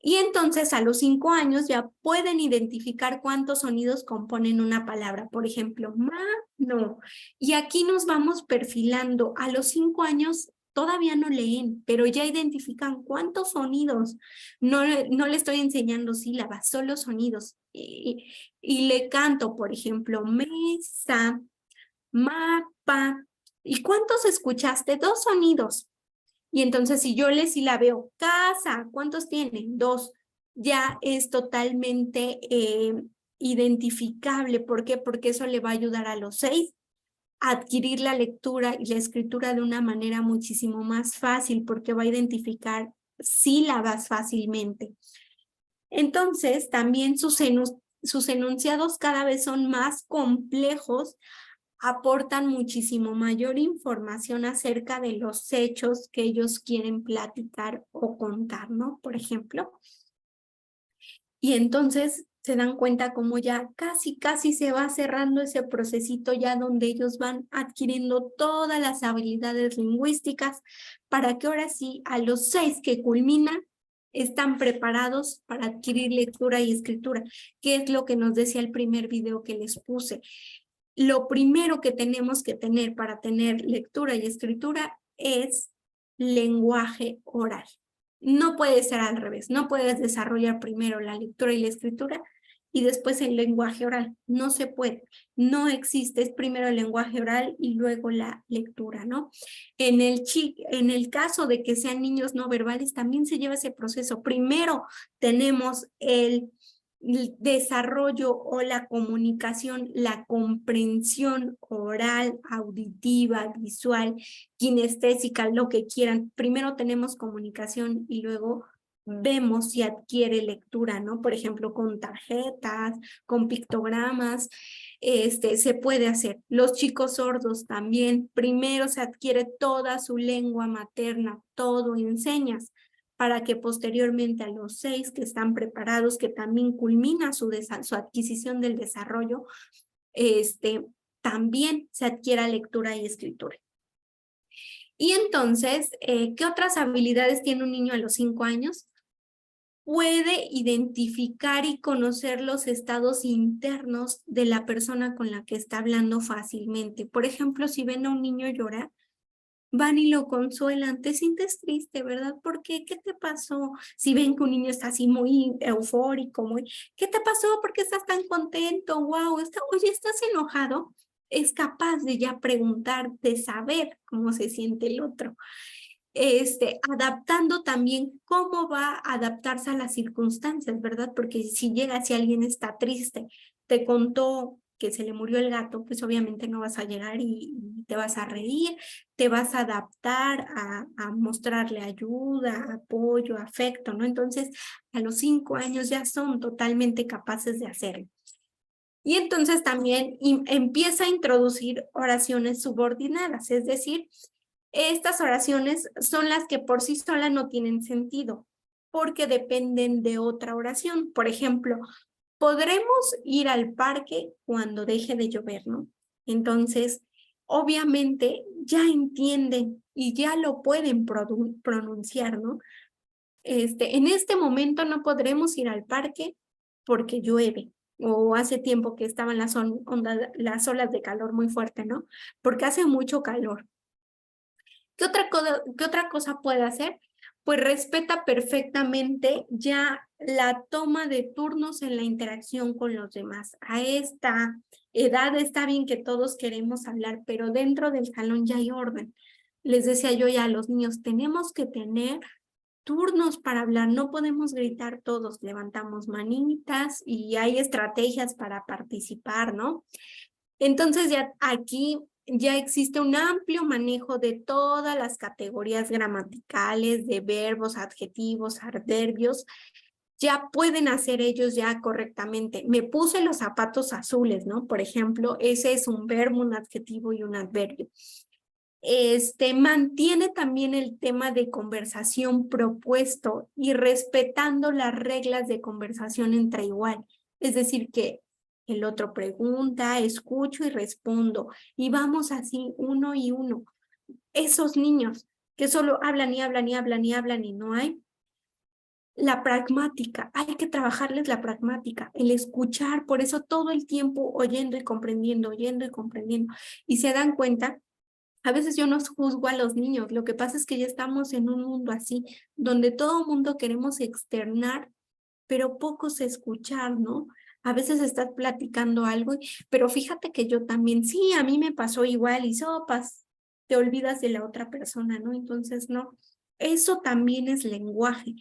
Y entonces a los 5 años ya pueden identificar cuántos sonidos componen una palabra. Por ejemplo, mano. Y aquí nos vamos perfilando. A los 5 años todavía no leen, pero ya identifican cuántos sonidos. No le estoy enseñando sílabas, solo sonidos. Y le canto, por ejemplo, mesa, mapa. ¿Y cuántos escuchaste? 2 sonidos. Y entonces si yo le veo casa, ¿cuántos tienen? 2. Ya es totalmente identificable. ¿Por qué? Porque eso le va a ayudar a los 6 a adquirir la lectura y la escritura de una manera muchísimo más fácil, porque va a identificar sílabas fácilmente. Entonces, también sus enunciados cada vez son más complejos, aportan muchísimo mayor información acerca de los hechos que ellos quieren platicar o contar, ¿no? Por ejemplo. Y entonces se dan cuenta como ya casi se va cerrando ese procesito ya donde ellos van adquiriendo todas las habilidades lingüísticas para que ahora sí, a los 6 que culminan, están preparados para adquirir lectura y escritura, que es lo que nos decía el primer video que les puse. Lo primero que tenemos que tener para tener lectura y escritura es lenguaje oral. No puede ser al revés, no puedes desarrollar primero la lectura y la escritura y después el lenguaje oral. No se puede, no existe, es primero el lenguaje oral y luego la lectura, ¿no? En el caso de que sean niños no verbales, también se lleva ese proceso. Primero tenemos el desarrollo o la comunicación, la comprensión oral, auditiva, visual, kinestésica, lo que quieran. Primero tenemos comunicación y luego vemos si adquiere lectura, ¿no? Por ejemplo, con tarjetas, con pictogramas, se puede hacer. Los chicos sordos también, primero se adquiere toda su lengua materna, todo enseñas, para que posteriormente a los 6 que están preparados, que también culmina su adquisición del desarrollo, también se adquiera lectura y escritura. Y entonces, ¿qué otras habilidades tiene un niño a los 5 años? Puede identificar y conocer los estados internos de la persona con la que está hablando fácilmente. Por ejemplo, si ven a un niño llorar, van y lo consuelan, te sientes triste, ¿verdad? ¿Por qué? ¿Qué te pasó? Si ven que un niño está así muy eufórico, ¿qué te pasó? ¿Por qué estás tan contento? Wow, oye, ¿estás enojado? Es capaz de ya preguntar, de saber cómo se siente el otro. Adaptando también cómo va a adaptarse a las circunstancias, ¿verdad? Porque si alguien está triste, te contó que se le murió el gato, pues obviamente no vas a llegar y te vas a reír, te vas a adaptar a mostrarle ayuda, apoyo, afecto, ¿no? Entonces, a los 5 años ya son totalmente capaces de hacerlo. Y entonces también empieza a introducir oraciones subordinadas, es decir, estas oraciones son las que por sí solas no tienen sentido, porque dependen de otra oración. Por ejemplo, podremos ir al parque cuando deje de llover, ¿no? Entonces, obviamente ya entienden y ya lo pueden pronunciar, ¿no? En este momento no podremos ir al parque porque llueve. o hace tiempo que estaban las olas de calor muy fuerte, ¿no? Porque hace mucho calor. ¿Qué otra cosa puede hacer? Pues respeta perfectamente ya la toma de turnos en la interacción con los demás. A esta edad está bien que todos queremos hablar, pero dentro del salón ya hay orden. Les decía yo ya a los niños, tenemos que tener turnos para hablar, no podemos gritar todos, levantamos manitas y hay estrategias para participar, ¿no? Entonces ya aquí ya existe un amplio manejo de todas las categorías gramaticales, de verbos, adjetivos, adverbios. Ya pueden hacer ellos ya correctamente. Me puse los zapatos azules, ¿no? Por ejemplo, ese es un verbo, un adjetivo y un adverbio. Mantiene también el tema de conversación propuesto y respetando las reglas de conversación entre igual. Es decir, que el otro pregunta, escucho y respondo. Y vamos así uno y uno. Esos niños que solo hablan y hablan y hablan y hablan y no hay. La pragmática, hay que trabajarles la pragmática, el escuchar, por eso todo el tiempo oyendo y comprendiendo, oyendo y comprendiendo. Y se dan cuenta, a veces yo no juzgo a los niños, lo que pasa es que ya estamos en un mundo así, donde todo mundo queremos externar, pero pocos escuchar, ¿no? A veces estás platicando algo, pero fíjate que yo también, sí, a mí me pasó igual y sopas, te olvidas de la otra persona, ¿no? Entonces, no, eso también es lenguaje.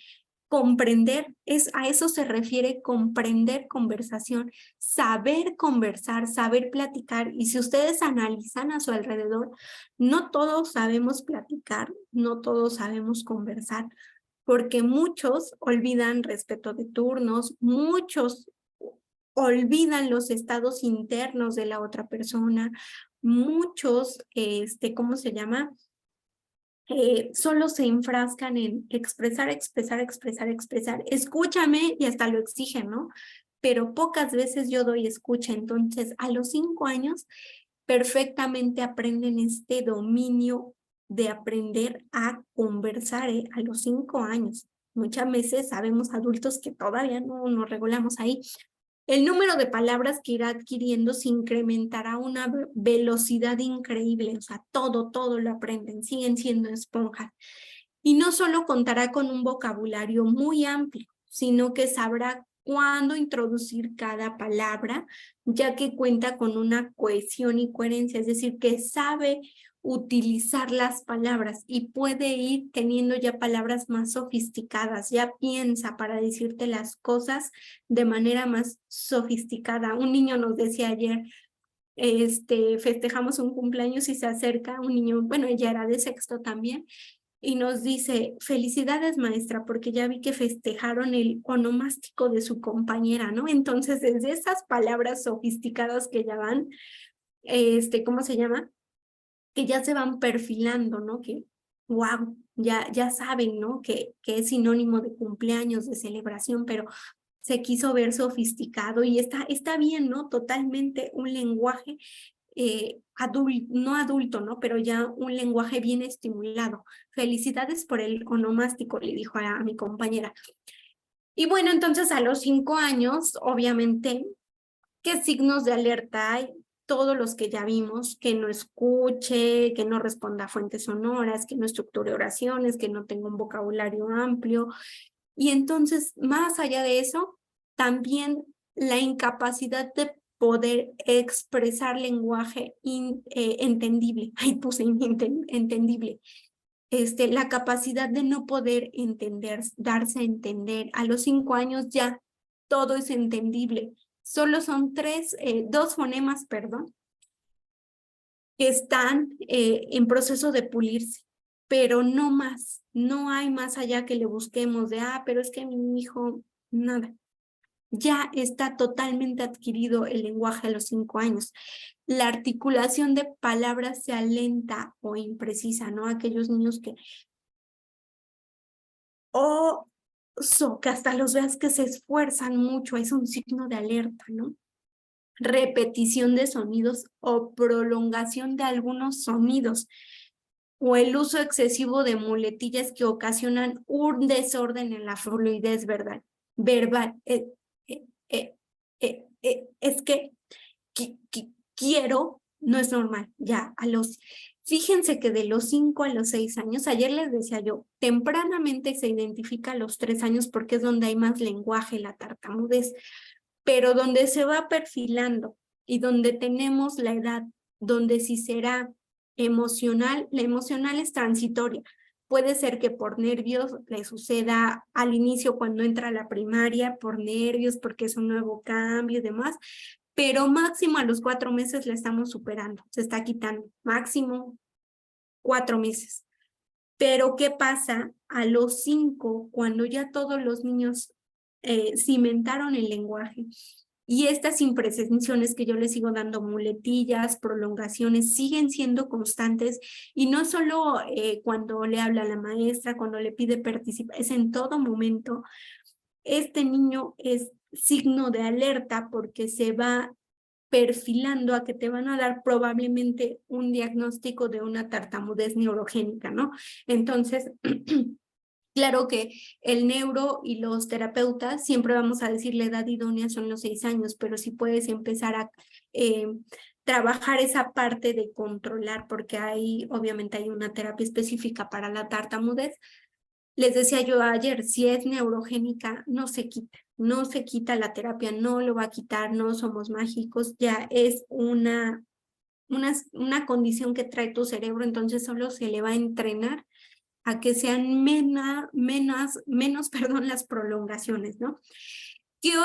Comprender, a eso se refiere comprender conversación, saber conversar, saber platicar. Y si ustedes analizan a su alrededor, no todos sabemos platicar, no todos sabemos conversar, porque muchos olvidan respeto de turnos, muchos olvidan los estados internos de la otra persona, muchos, ¿cómo se llama? Solo se enfrascan en expresar, expresar, expresar, expresar. Escúchame y hasta lo exigen, ¿no? Pero pocas veces yo doy escucha. Entonces, a los 5 años, perfectamente aprenden este dominio de aprender a conversar, a los 5 años. Muchas veces sabemos adultos que todavía no nos regulamos ahí. El número de palabras que irá adquiriendo se incrementará a una velocidad increíble, o sea, todo lo aprenden, siguen siendo esponjas. Y no solo contará con un vocabulario muy amplio, sino que sabrá cuándo introducir cada palabra, ya que cuenta con una cohesión y coherencia, es decir, que sabe utilizar las palabras y puede ir teniendo ya palabras más sofisticadas, ya piensa para decirte las cosas de manera más sofisticada. Un niño nos decía ayer, festejamos un cumpleaños y se acerca un niño, bueno, ella era de sexto también, y nos dice, felicidades maestra, porque ya vi que festejaron el onomástico de su compañera, ¿no? Entonces, desde esas palabras sofisticadas que ya van, ¿cómo se llama? Que ya se van perfilando, ¿no? Que, wow, ya saben, ¿no? Que es sinónimo de cumpleaños, de celebración, pero se quiso ver sofisticado y está bien, ¿no? Totalmente un lenguaje no adulto, ¿no? Pero ya un lenguaje bien estimulado. Felicidades por el onomástico, le dijo a mi compañera. Y bueno, entonces a los 5 años, obviamente, ¿qué signos de alerta hay? Todos los que ya vimos, que no escuche, que no responda a fuentes sonoras, que no estructure oraciones, que no tenga un vocabulario amplio. Y entonces, más allá de eso, también la incapacidad de poder expresar lenguaje entendible. Ahí puse entendible. La capacidad de no poder entender, darse a entender. A los 5 años ya todo es entendible. Solo son dos fonemas, perdón, que están en proceso de pulirse, pero no más, no hay más allá que le busquemos de, pero es que mi hijo, nada. Ya está totalmente adquirido el lenguaje a los 5 años. La articulación de palabras sea lenta o imprecisa, ¿no? Aquellos niños que, que hasta los veas que se esfuerzan mucho, es un signo de alerta, ¿no? Repetición de sonidos o prolongación de algunos sonidos o el uso excesivo de muletillas que ocasionan un desorden en la fluidez verbal. es que quiero, no es normal, ya fíjense que de los 5 a los 6 años, ayer les decía yo, tempranamente se identifica a los 3 años porque es donde hay más lenguaje, la tartamudez, pero donde se va perfilando y donde tenemos la edad, donde si será emocional, la emocional es transitoria. Puede ser que por nervios le suceda al inicio cuando entra a la primaria, por nervios, porque es un nuevo cambio y demás, pero máximo a los 4 meses la estamos superando, se está quitando, máximo 4 meses. Pero ¿qué pasa a los 5, cuando ya todos los niños cimentaron el lenguaje? Y estas imprecisiones que yo les sigo dando, muletillas, prolongaciones, siguen siendo constantes, y no solo cuando le habla a la maestra, cuando le pide participar, es en todo momento. Este niño es signo de alerta porque se va perfilando a que te van a dar probablemente un diagnóstico de una tartamudez neurogénica, ¿no? Entonces, claro que el neuro y los terapeutas siempre vamos a decir la edad idónea son los 6 años, pero si puedes empezar a trabajar esa parte de controlar, porque obviamente hay una terapia específica para la tartamudez. Les decía yo ayer, si es neurogénica, no se quita la terapia, no lo va a quitar, no somos mágicos, ya es una condición que trae tu cerebro, entonces solo se le va a entrenar a que sean menos, perdón, las prolongaciones, ¿no? ¿Qué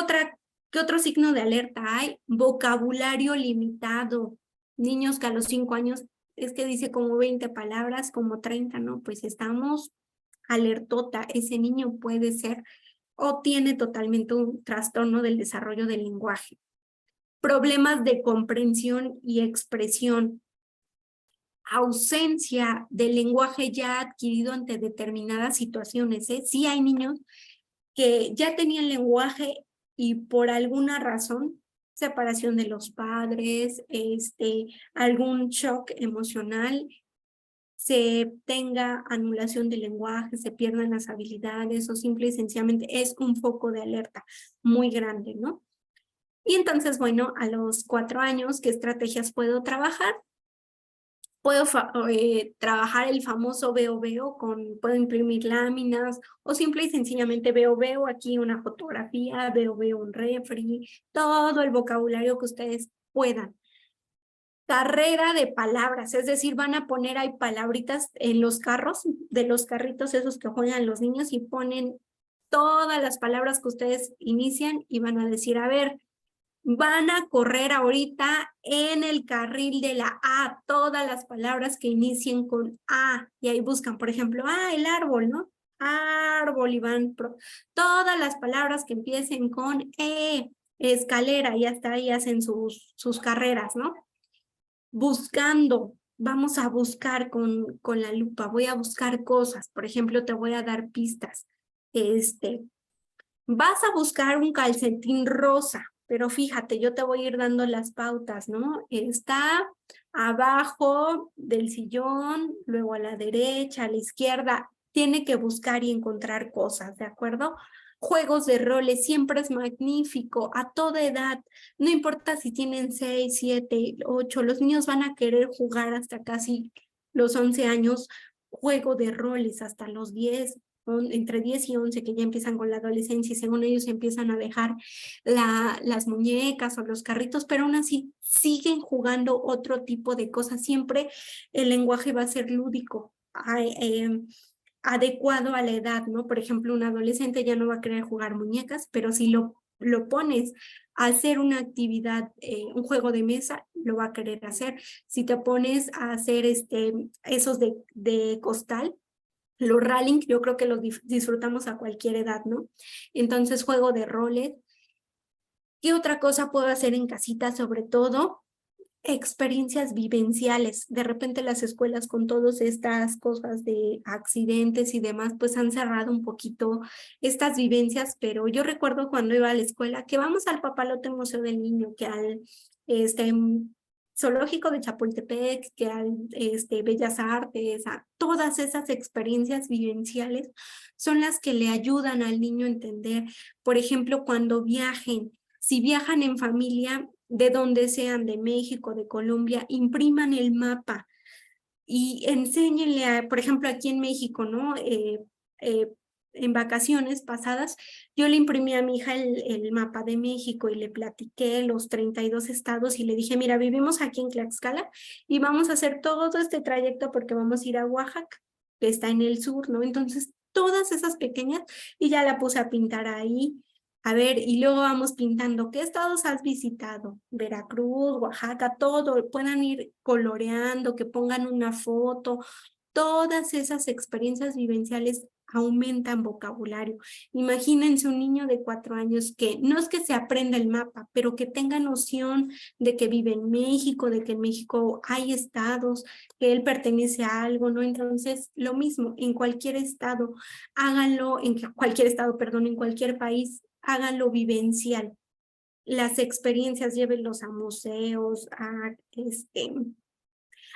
otro signo de alerta hay? Vocabulario limitado. Niños que a los 5 años es que dice como 20 palabras, como 30, ¿no? Pues estamos alertota, ese niño puede ser o tiene totalmente un trastorno del desarrollo del lenguaje. Problemas de comprensión y expresión, ausencia del lenguaje ya adquirido ante determinadas situaciones. Sí hay niños que ya tenían lenguaje y por alguna razón, separación de los padres, algún shock emocional, se tenga anulación del lenguaje, se pierdan las habilidades o simple y sencillamente es un foco de alerta muy grande, ¿no? Y entonces, bueno, a los 4 años, ¿qué estrategias puedo trabajar? Puedo trabajar el famoso veo, puedo imprimir láminas o simple y sencillamente veo aquí una fotografía, veo un refri, todo el vocabulario que ustedes puedan. Carrera de palabras, es decir, van a poner ahí palabritas en los carros, de los carritos esos que juegan los niños, y ponen todas las palabras que ustedes inician y van a decir, a ver, van a correr ahorita en el carril de la A, todas las palabras que inicien con A, y ahí buscan, por ejemplo, el árbol, ¿no? Árbol, y van todas las palabras que empiecen con escalera, y hasta ahí hacen sus carreras, ¿no? Buscando, vamos a buscar con la lupa, voy a buscar cosas, por ejemplo, te voy a dar pistas. Vas a buscar un calcetín rosa, pero fíjate, yo te voy a ir dando las pautas, ¿no? Está abajo del sillón, luego a la derecha, a la izquierda, tiene que buscar y encontrar cosas, ¿de acuerdo? Juegos de roles, siempre es magnífico, a toda edad, no importa si tienen 6, 7, 8, los niños van a querer jugar hasta casi los 11 años, juego de roles hasta los 10, entre 10 y 11, que ya empiezan con la adolescencia y según ellos empiezan a dejar las muñecas o los carritos, pero aún así siguen jugando otro tipo de cosas. Siempre el lenguaje va a ser lúdico, adecuado a la edad, ¿no? Por ejemplo, un adolescente ya no va a querer jugar muñecas, pero si lo pones a hacer una actividad, un juego de mesa, lo va a querer hacer. Si te pones a hacer esos de costal, los rallying, yo creo que los disfrutamos a cualquier edad, ¿no? Entonces, juego de roles. ¿Qué otra cosa puedo hacer en casita? Sobre todo, experiencias vivenciales. De repente las escuelas con todas estas cosas de accidentes y demás, pues han cerrado un poquito estas vivencias, pero yo recuerdo cuando iba a la escuela que vamos al Papalote Museo del Niño, que al Zoológico de Chapultepec, que al Bellas Artes, a todas esas experiencias vivenciales son las que le ayudan al niño a entender. Por ejemplo, cuando viajen, Si viajan en familia, de donde sean, de México, de Colombia, impriman el mapa y enséñenle, por ejemplo, aquí en México, ¿no? En vacaciones pasadas, yo le imprimí a mi hija el mapa de México y le platiqué los 32 estados y le dije, mira, vivimos aquí en Tlaxcala y vamos a hacer todo este trayecto porque vamos a ir a Oaxaca, que está en el sur, ¿no? Entonces, todas esas pequeñas, y ya la puse a pintar ahí. A ver, y luego vamos pintando. ¿Qué estados has visitado? Veracruz, Oaxaca, todo. Puedan ir coloreando, que pongan una foto. Todas esas experiencias vivenciales aumentan vocabulario. Imagínense un niño de 4 años que no es que se aprenda el mapa, pero que tenga noción de que vive en México, de que en México hay estados, que él pertenece a algo, ¿no? Entonces, lo mismo, en cualquier estado, háganlo, en cualquier estado, perdón, en cualquier país, háganlo vivencial. Las experiencias, llévenlos a museos, a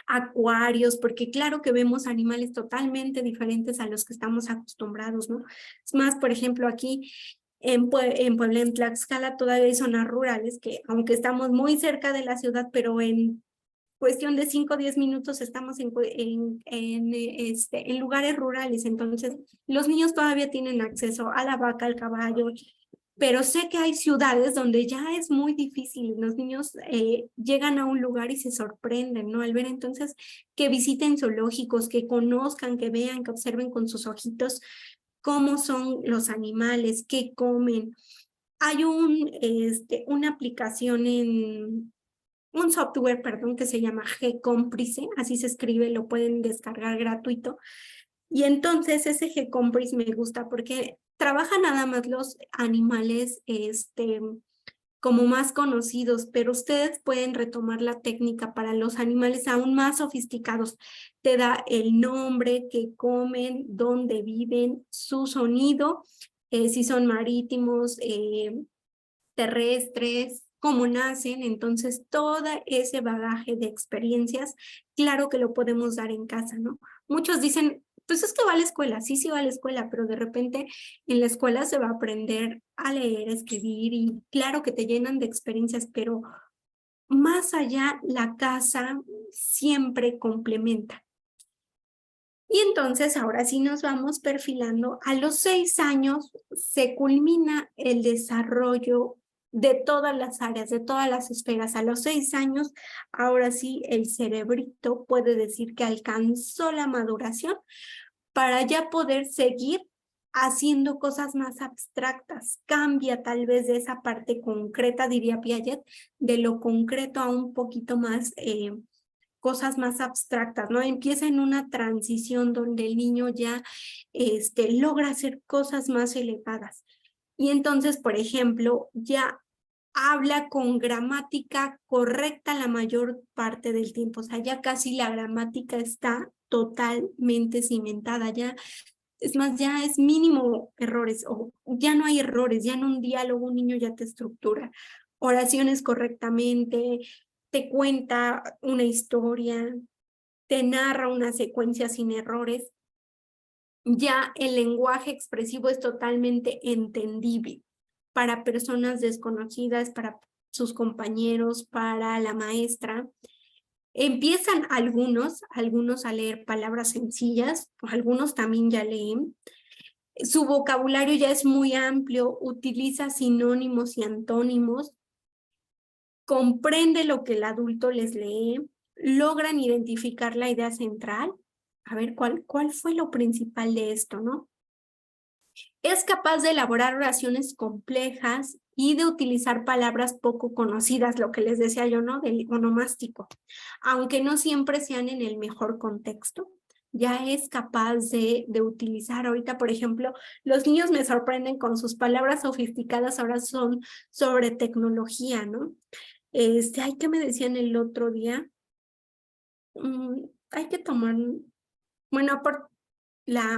acuarios, porque claro que vemos animales totalmente diferentes a los que estamos acostumbrados, ¿no? Es más, por ejemplo, aquí en Puebla, en Tlaxcala, todavía hay zonas rurales que, aunque estamos muy cerca de la ciudad, pero en cuestión de 5 o 10 minutos estamos en lugares rurales, entonces los niños todavía tienen acceso a la vaca, al caballo, pero sé que hay ciudades donde ya es muy difícil, los niños llegan a un lugar y se sorprenden, ¿no? Al ver entonces que visiten zoológicos, que conozcan, que vean, que observen con sus ojitos cómo son los animales, qué comen. Hay una aplicación un software, perdón, que se llama Gcomprice, así se escribe, lo pueden descargar gratuito. Y entonces ese Gcompris me gusta porque trabaja nada más los animales, como más conocidos, pero ustedes pueden retomar la técnica para los animales aún más sofisticados. Te da el nombre, qué comen, dónde viven, su sonido, si son marítimos, terrestres, cómo nacen, entonces todo ese bagaje de experiencias, claro que lo podemos dar en casa, ¿no? Muchos dicen, pues es que va a la escuela, sí, sí va a la escuela, pero de repente en la escuela se va a aprender a leer, a escribir y claro que te llenan de experiencias, pero más allá la casa siempre complementa. Y entonces ahora sí nos vamos perfilando. A los 6 años se culmina el desarrollo de todas las áreas, de todas las esferas. A los 6 años, ahora sí, el cerebrito puede decir que alcanzó la maduración para ya poder seguir haciendo cosas más abstractas. Cambia tal vez de esa parte concreta, diría Piaget, de lo concreto a un poquito más cosas más abstractas, ¿no? Empieza en una transición donde el niño ya logra hacer cosas más elevadas. Y entonces, por ejemplo, ya habla con gramática correcta la mayor parte del tiempo. O sea, ya casi la gramática está totalmente cimentada. Ya, es más, ya es mínimo errores o ya no hay errores, ya en un diálogo un niño ya te estructura oraciones correctamente, te cuenta una historia, te narra una secuencia sin errores. Ya el lenguaje expresivo es totalmente entendible para personas desconocidas, para sus compañeros, para la maestra. Empiezan algunos a leer palabras sencillas, algunos también ya leen. Su vocabulario ya es muy amplio, utiliza sinónimos y antónimos, comprende lo que el adulto les lee, logran identificar la idea central. A ver, ¿cuál fue lo principal de esto, no? Es capaz de elaborar oraciones complejas y de utilizar palabras poco conocidas, lo que les decía yo, ¿no? Del onomástico. Aunque no siempre sean en el mejor contexto, ya es capaz de utilizar. Ahorita, por ejemplo, los niños me sorprenden con sus palabras sofisticadas, ahora son sobre tecnología, ¿no? Ay, ¿qué me decían el otro día? Hay que tomar, bueno,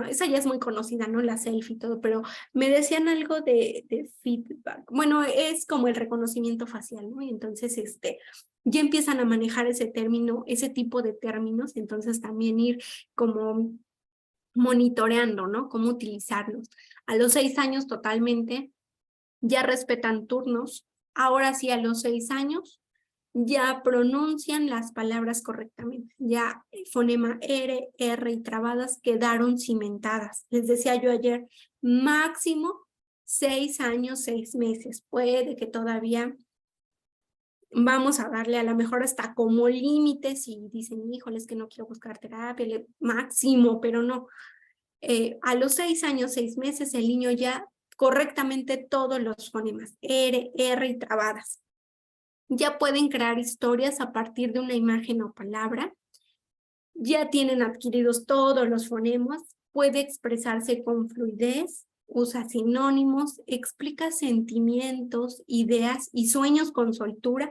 esa ya es muy conocida, ¿no? La selfie y todo, pero me decían algo de feedback. Bueno, es como el reconocimiento facial, ¿no? Y entonces, ya empiezan a manejar ese término, ese tipo de términos, entonces también ir como monitoreando, ¿no? Cómo utilizarlos. A los 6 años totalmente ya respetan turnos, Ahora sí, a los 6 años, ya pronuncian las palabras correctamente. Ya el fonema R, R y trabadas quedaron cimentadas. Les decía yo ayer, máximo 6 años, 6 meses. Puede que todavía vamos a darle a lo mejor hasta como límite si dicen, híjoles, que no quiero buscar terapia, máximo, pero no. A los 6 años, 6 meses, el niño ya correctamente todos los fonemas, R, R y trabadas. Ya pueden crear historias a partir de una imagen o palabra. Ya tienen adquiridos todos los fonemas. Puede expresarse con fluidez, usa sinónimos, explica sentimientos, ideas y sueños con soltura.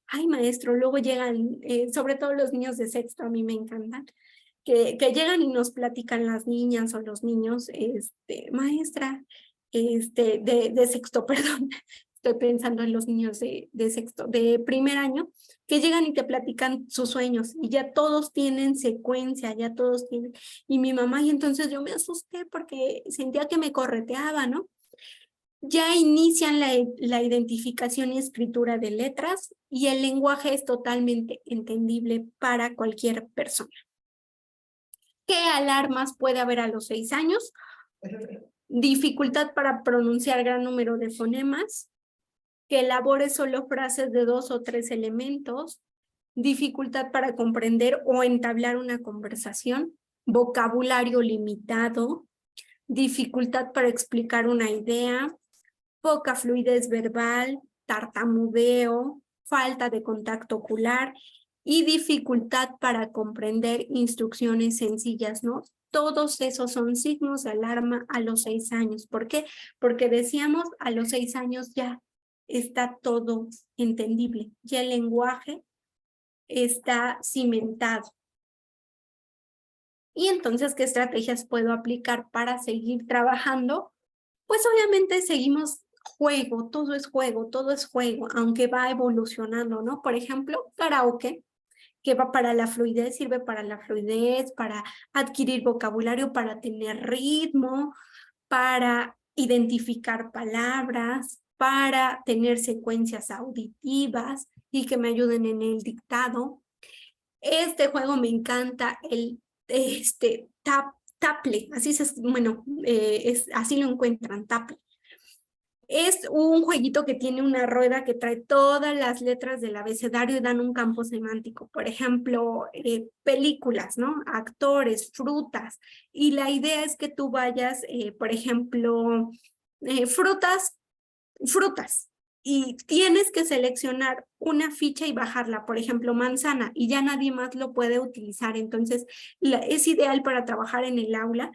Ay, maestro, luego llegan, sobre todo los niños de sexto, a mí me encantan, que llegan y nos platican las niñas o los niños, maestra, de sexto, perdón, estoy pensando en los niños de sexto, de primer año, que llegan y te platican sus sueños y ya todos tienen secuencia, ya todos tienen, y mi mamá, y entonces yo me asusté porque sentía que me correteaba, ¿no? Ya inician la identificación y escritura de letras y el lenguaje es totalmente entendible para cualquier persona. ¿Qué alarmas puede haber a los 6 años? Dificultad para pronunciar gran número de fonemas, que elabore solo frases de 2 o 3 elementos, dificultad para comprender o entablar una conversación, vocabulario limitado, dificultad para explicar una idea, poca fluidez verbal, tartamudeo, falta de contacto ocular y dificultad para comprender instrucciones sencillas, ¿no? Todos esos son signos de alarma a los 6 años. ¿Por qué? Porque decíamos, a los 6 años ya está todo entendible, ya el lenguaje está cimentado. Y entonces, ¿qué estrategias puedo aplicar para seguir trabajando? Pues obviamente seguimos juego, todo es juego, aunque va evolucionando, ¿no? Por ejemplo, karaoke, que va para la fluidez, sirve para la fluidez, para adquirir vocabulario, para tener ritmo, para identificar palabras, para tener secuencias auditivas y que me ayuden en el dictado. Este juego me encanta, Taple, bueno, así lo encuentran, Taple. Es un jueguito que tiene una rueda que trae todas las letras del abecedario y dan un campo semántico. Por ejemplo, películas, ¿no? Actores, frutas. Y la idea es que tú vayas, por ejemplo, frutas, y tienes que seleccionar una ficha y bajarla, por ejemplo, manzana, y ya nadie más lo puede utilizar. Entonces, es ideal para trabajar en el aula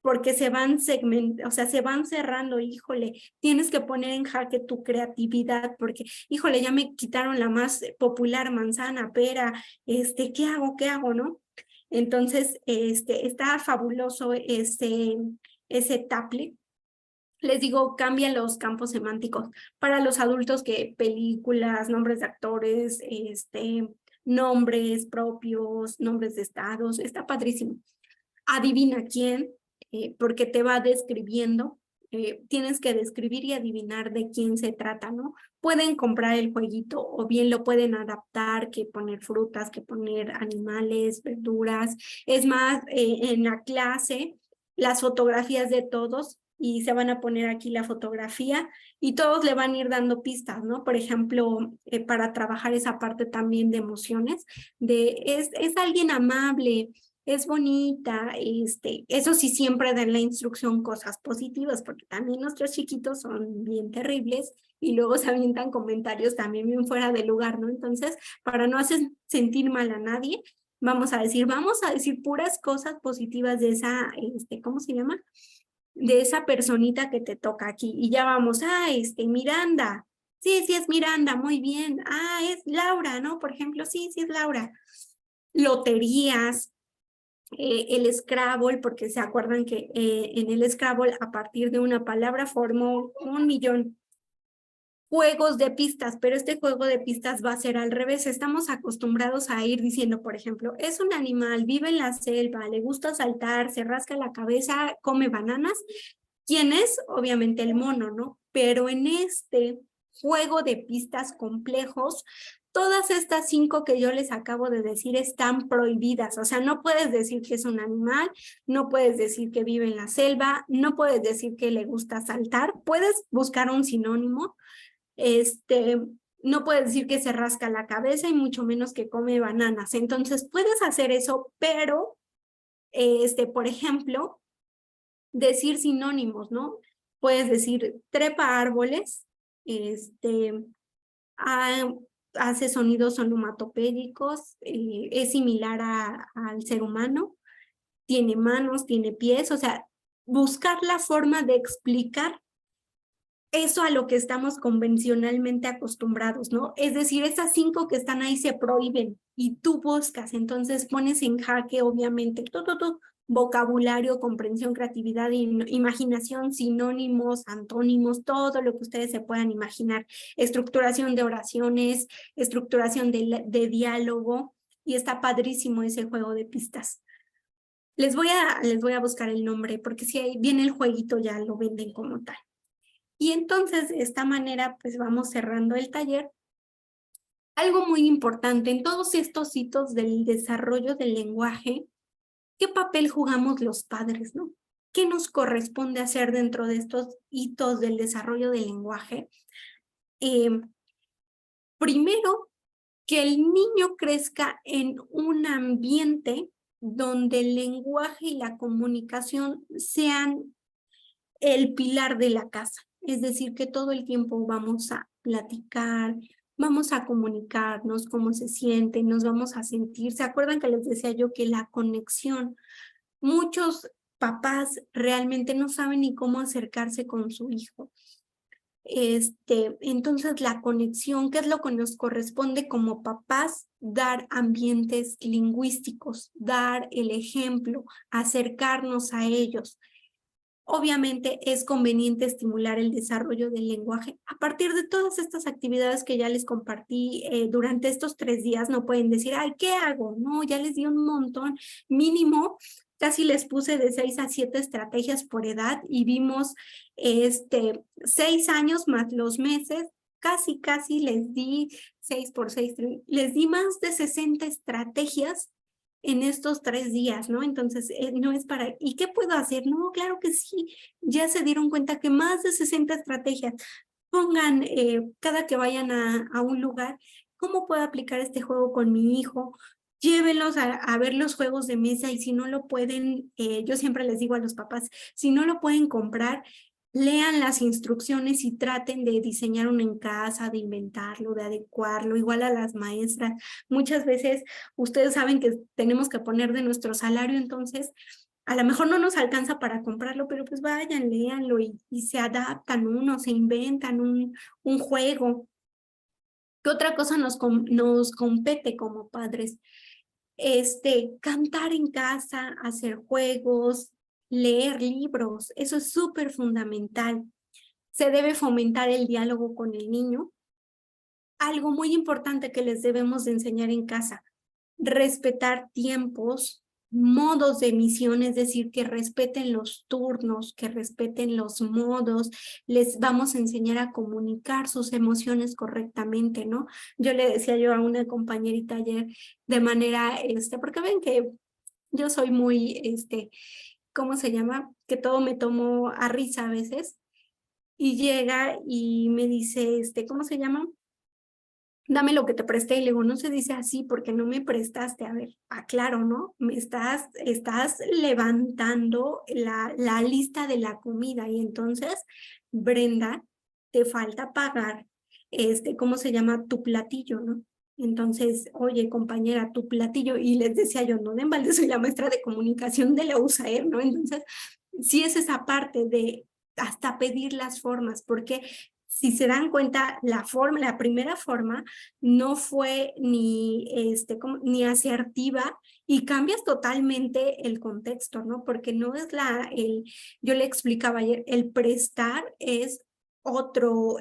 porque se van se van cerrando, híjole, tienes que poner en jaque tu creatividad porque, híjole, ya me quitaron la más popular manzana, pera, ¿qué hago, no? Entonces, está fabuloso ese tablet. Les digo, cambia los campos semánticos. Para los adultos que películas, nombres de actores, nombres propios, nombres de estados, está padrísimo. Adivina quién, porque te va describiendo. Tienes que describir y adivinar de quién se trata, ¿no? Pueden comprar el jueguito o bien lo pueden adaptar, que poner frutas, que poner animales, verduras. Es más, en la clase, las fotografías de todos y se van a poner aquí la fotografía y todos le van a ir dando pistas, ¿no? Por ejemplo, para trabajar esa parte también de emociones, es alguien amable, es bonita, eso sí siempre den la instrucción cosas positivas, porque también nuestros chiquitos son bien terribles y luego se avientan comentarios también bien fuera de lugar, ¿no? Entonces, para no hacer sentir mal a nadie, vamos a decir puras cosas positivas de esa, ¿cómo se llama? De esa personita que te toca aquí. Y ya vamos, Miranda. Sí, sí es Miranda, muy bien. Ah, es Laura, ¿no? Por ejemplo, sí, sí es Laura. Loterías, el Scrabble, porque se acuerdan que en el Scrabble a partir de una palabra formó 1,000,000. Juegos de pistas, pero este juego de pistas va a ser al revés. Estamos acostumbrados a ir diciendo, por ejemplo, es un animal, vive en la selva, le gusta saltar, se rasca la cabeza, come bananas. ¿Quién es? Obviamente el mono, ¿no? Pero en juego de pistas complejos. Todas estas 5 que yo les acabo de decir están prohibidas, o sea, no puedes decir que es un animal, no puedes decir que vive en la selva, no puedes decir que le gusta saltar, puedes buscar un sinónimo, no puedes decir que se rasca la cabeza y mucho menos que come bananas. Entonces puedes hacer eso, pero, por ejemplo, decir sinónimos, ¿no? Puedes decir trepa árboles, ah, hace sonidos onomatopédicos, es similar al ser humano, tiene manos, tiene pies, o sea, buscar la forma de explicar eso a lo que estamos convencionalmente acostumbrados, ¿no? Es decir, esas 5 que están ahí se prohíben y tú buscas, entonces pones en jaque, obviamente, todo vocabulario, comprensión, creatividad, imaginación, sinónimos, antónimos, todo lo que ustedes se puedan imaginar, estructuración de oraciones, estructuración de diálogo, y está padrísimo ese juego de pistas. Les voy a buscar el nombre, porque si ahí viene el jueguito ya lo venden como tal. Y entonces, de esta manera, pues vamos cerrando el taller. Algo muy importante, en todos estos hitos del desarrollo del lenguaje, ¿qué papel jugamos los padres, no? ¿Qué nos corresponde hacer dentro de estos hitos del desarrollo del lenguaje? Primero, que el niño crezca en un ambiente donde el lenguaje y la comunicación sean el pilar de la casa. Es decir, que todo el tiempo vamos a platicar, vamos a comunicarnos cómo se sienten, nos vamos a sentir. ¿Se acuerdan que les decía yo que la conexión, muchos papás realmente no saben ni cómo acercarse con su hijo? Entonces la conexión, ¿qué es lo que nos corresponde como papás? Dar ambientes lingüísticos, dar el ejemplo, acercarnos a ellos. Obviamente es conveniente estimular el desarrollo del lenguaje. A partir de todas estas actividades que ya les compartí durante estos 3 días, no pueden decir, ay, ¿qué hago? No, ya les di un montón. Mínimo, casi les puse de 6 a 7 estrategias por edad y vimos 6 años más los meses. Casi les di 6 por 6, les di más de 60 estrategias en estos 3 días, ¿no? Entonces, no es para, ¿y qué puedo hacer? No, claro que sí, ya se dieron cuenta que más de 60 estrategias. Pongan, cada que vayan a un lugar, ¿cómo puedo aplicar este juego con mi hijo? Llévenlos a ver los juegos de mesa, y si no lo pueden, yo siempre les digo a los papás, si no lo pueden comprar, lean las instrucciones y traten de diseñar uno en casa, de inventarlo, de adecuarlo, igual a las maestras. Muchas veces ustedes saben que tenemos que poner de nuestro salario, entonces a lo mejor no nos alcanza para comprarlo, pero pues vayan, léanlo y se adaptan uno, se inventan un juego. ¿Qué otra cosa nos compete como padres? Cantar en casa, hacer juegos, leer libros, eso es súper fundamental. Se debe fomentar el diálogo con el niño. Algo muy importante que les debemos de enseñar en casa, respetar tiempos, modos de emisión, es decir, que respeten los turnos, que respeten los modos. Les vamos a enseñar a comunicar sus emociones correctamente, ¿no? Yo le decía yo a una compañerita ayer de manera, porque ven que yo soy muy, ¿cómo se llama? Que todo me tomo a risa a veces. Y llega y me dice, ¿cómo se llama? Dame lo que te presté. Y le digo, no se dice así porque no me prestaste. A ver, aclaro, ¿no? Me estás levantando la lista de la comida. Y entonces, Brenda, te falta pagar, ¿cómo se llama? Tu platillo, ¿no? Entonces, oye, compañera, tu platillo. Y les decía yo, no de embalde, soy la maestra de comunicación de la USAER, ¿no? Entonces, sí es esa parte de hasta pedir las formas, porque si se dan cuenta, la primera forma no fue ni asertiva, y cambias totalmente el contexto, ¿no? Porque no es yo le explicaba ayer, el prestar es otro,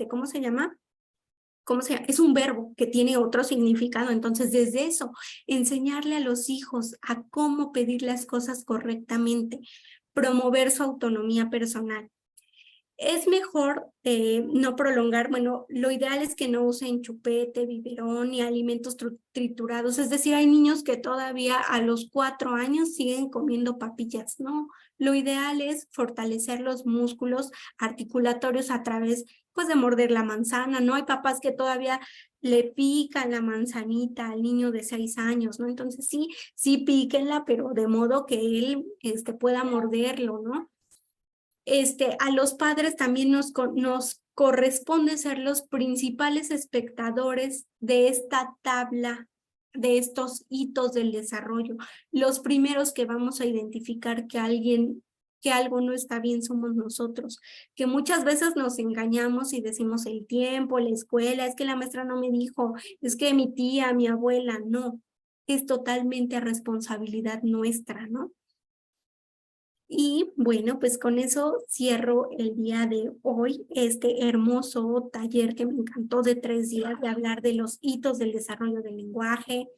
¿cómo se llama? Es un verbo que tiene otro significado. Entonces, desde eso, enseñarle a los hijos a cómo pedir las cosas correctamente, promover su autonomía personal. Es mejor no prolongar, bueno, lo ideal es que no usen chupete, biberón ni alimentos triturados, es decir, hay niños que todavía a los 4 años siguen comiendo papillas, ¿no? Lo ideal es fortalecer los músculos articulatorios a través, pues, de morder la manzana, ¿no? Hay papás que todavía le pican la manzanita al niño de 6 años, ¿no? Entonces sí píquenla, pero de modo que él pueda morderlo, ¿no? A los padres también nos corresponde ser los principales espectadores de esta tabla, de estos hitos del desarrollo. Los primeros que vamos a identificar que algo no está bien somos nosotros, que muchas veces nos engañamos y decimos el tiempo, la escuela, es que la maestra no me dijo, es que mi tía, mi abuela, no, es totalmente responsabilidad nuestra, ¿no? Y bueno, pues con eso cierro el día de hoy, este hermoso taller que me encantó de 3 días de hablar de los hitos del desarrollo del lenguaje,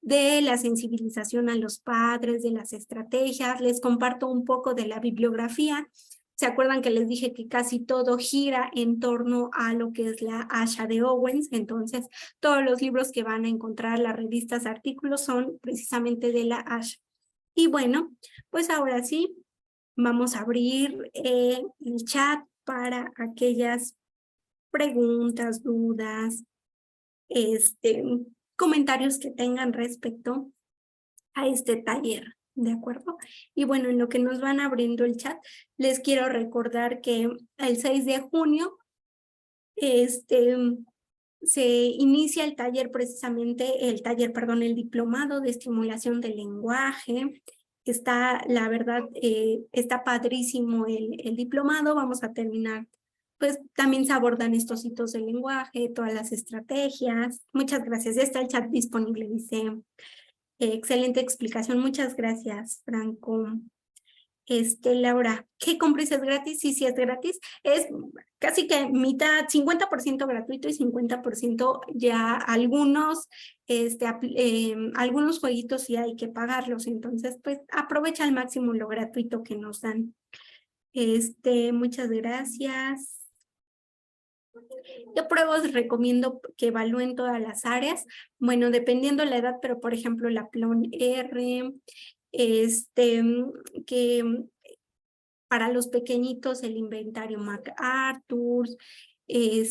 de la sensibilización a los padres, de las estrategias. Les comparto un poco de la bibliografía. ¿Se acuerdan que les dije que casi todo gira en torno a lo que es la Asha de Owens? Entonces, todos los libros que van a encontrar, las revistas, artículos, son precisamente de la Asha. Y bueno, pues ahora sí, vamos a abrir el chat para aquellas preguntas, dudas, comentarios que tengan respecto a este taller, ¿de acuerdo? Y bueno, en lo que nos van abriendo el chat, les quiero recordar que el 6 de junio se inicia el taller precisamente, el diplomado de estimulación del lenguaje. Está, la verdad, está padrísimo el diplomado. Vamos a terminar, pues también se abordan estos hitos del lenguaje, todas las estrategias. Muchas gracias. Ya está el chat disponible, dice. Excelente explicación. Muchas gracias, Franco. Laura, ¿qué compres es gratis? Sí, es gratis. Es casi que mitad, 50% gratuito y 50% ya algunos jueguitos sí hay que pagarlos. Entonces, pues aprovecha al máximo lo gratuito que nos dan. Muchas gracias. Yo pruebos recomiendo que evalúen todas las áreas. Bueno, dependiendo la edad, pero por ejemplo la PLON R, que para los pequeñitos el inventario MacArthur, ay,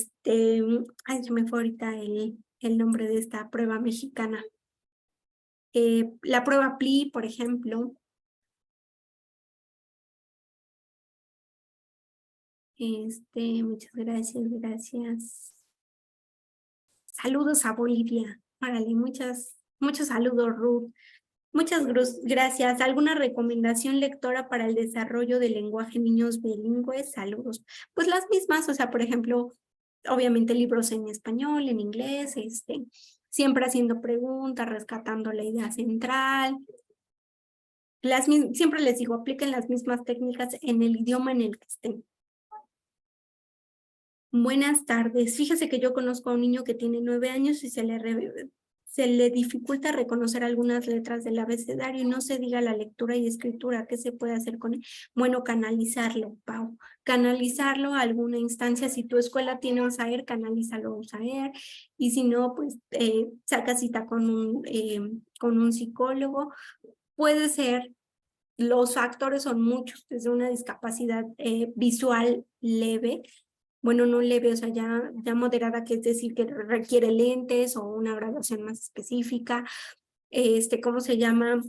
se me fue ahorita el nombre de esta prueba mexicana. La prueba PLI, por ejemplo. Muchas gracias. Saludos a Bolivia. Órale, muchos saludos, Ruth. Muchas gracias. ¿Alguna recomendación lectora para el desarrollo del lenguaje en niños bilingües? Saludos. Pues las mismas, o sea, por ejemplo, obviamente libros en español, en inglés, siempre haciendo preguntas, rescatando la idea central. Siempre les digo, apliquen las mismas técnicas en el idioma en el que estén. Buenas tardes. Fíjese que yo conozco a un niño que tiene 9 años y se le dificulta reconocer algunas letras del abecedario y no se diga la lectura y escritura. ¿Qué se puede hacer con él? Bueno, canalizarlo, Pau. Canalizarlo a alguna instancia. Si tu escuela tiene un SAER, canalízalo a un SAER. Y si no, pues saca cita con un psicólogo. Puede ser, los factores son muchos, desde una discapacidad visual leve, bueno, no leve, o sea, ya moderada, que es decir, que requiere lentes o una graduación más específica, ¿cómo se llama?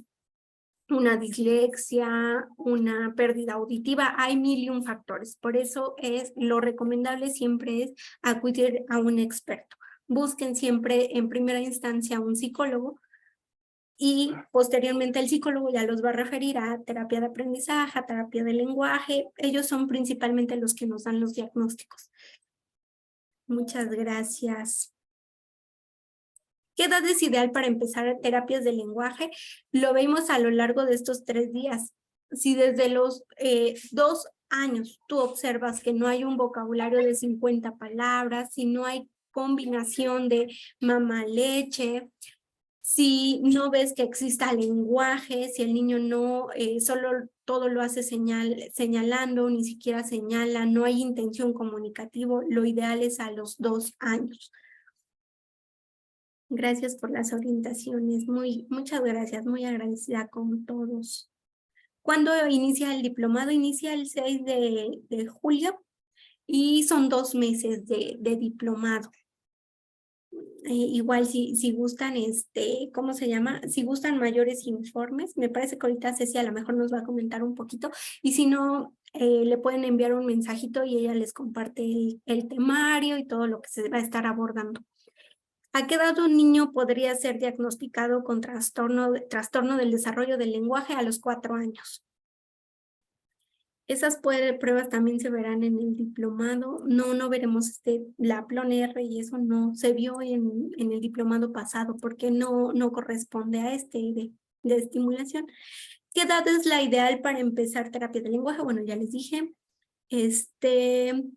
Una dislexia, una pérdida auditiva, hay 1001 factores. Por eso lo recomendable siempre es acudir a un experto. Busquen siempre en primera instancia a un psicólogo y posteriormente el psicólogo ya los va a referir a terapia de aprendizaje, a terapia de lenguaje. Ellos son principalmente los que nos dan los diagnósticos. Muchas gracias. ¿Qué edad es ideal para empezar terapias de lenguaje? Lo vemos a lo largo de estos 3 días. Si desde los 2 años tú observas que no hay un vocabulario de 50 palabras, si no hay combinación de mamá leche, si no ves que exista lenguaje, si el niño no solo todo lo hace señalando, ni siquiera señala, no hay intención comunicativa, lo ideal es a los 2 años. Gracias por las orientaciones, muchas gracias, muy agradecida con todos. ¿Cuándo inicia el diplomado? Inicia el 6 de julio y son 2 meses de diplomado. Igual si gustan, ¿cómo se llama? Si gustan mayores informes, me parece que ahorita Ceci a lo mejor nos va a comentar un poquito, y si no, le pueden enviar un mensajito y ella les comparte el temario y todo lo que se va a estar abordando. ¿A qué edad un niño podría ser diagnosticado con trastorno del desarrollo del lenguaje? A los 4 años. Esas pruebas también se verán en el diplomado. No veremos la PLON-R y eso no se vio en el diplomado pasado porque no corresponde a de estimulación. ¿Qué edad es la ideal para empezar terapia de lenguaje? Bueno, ya les dije.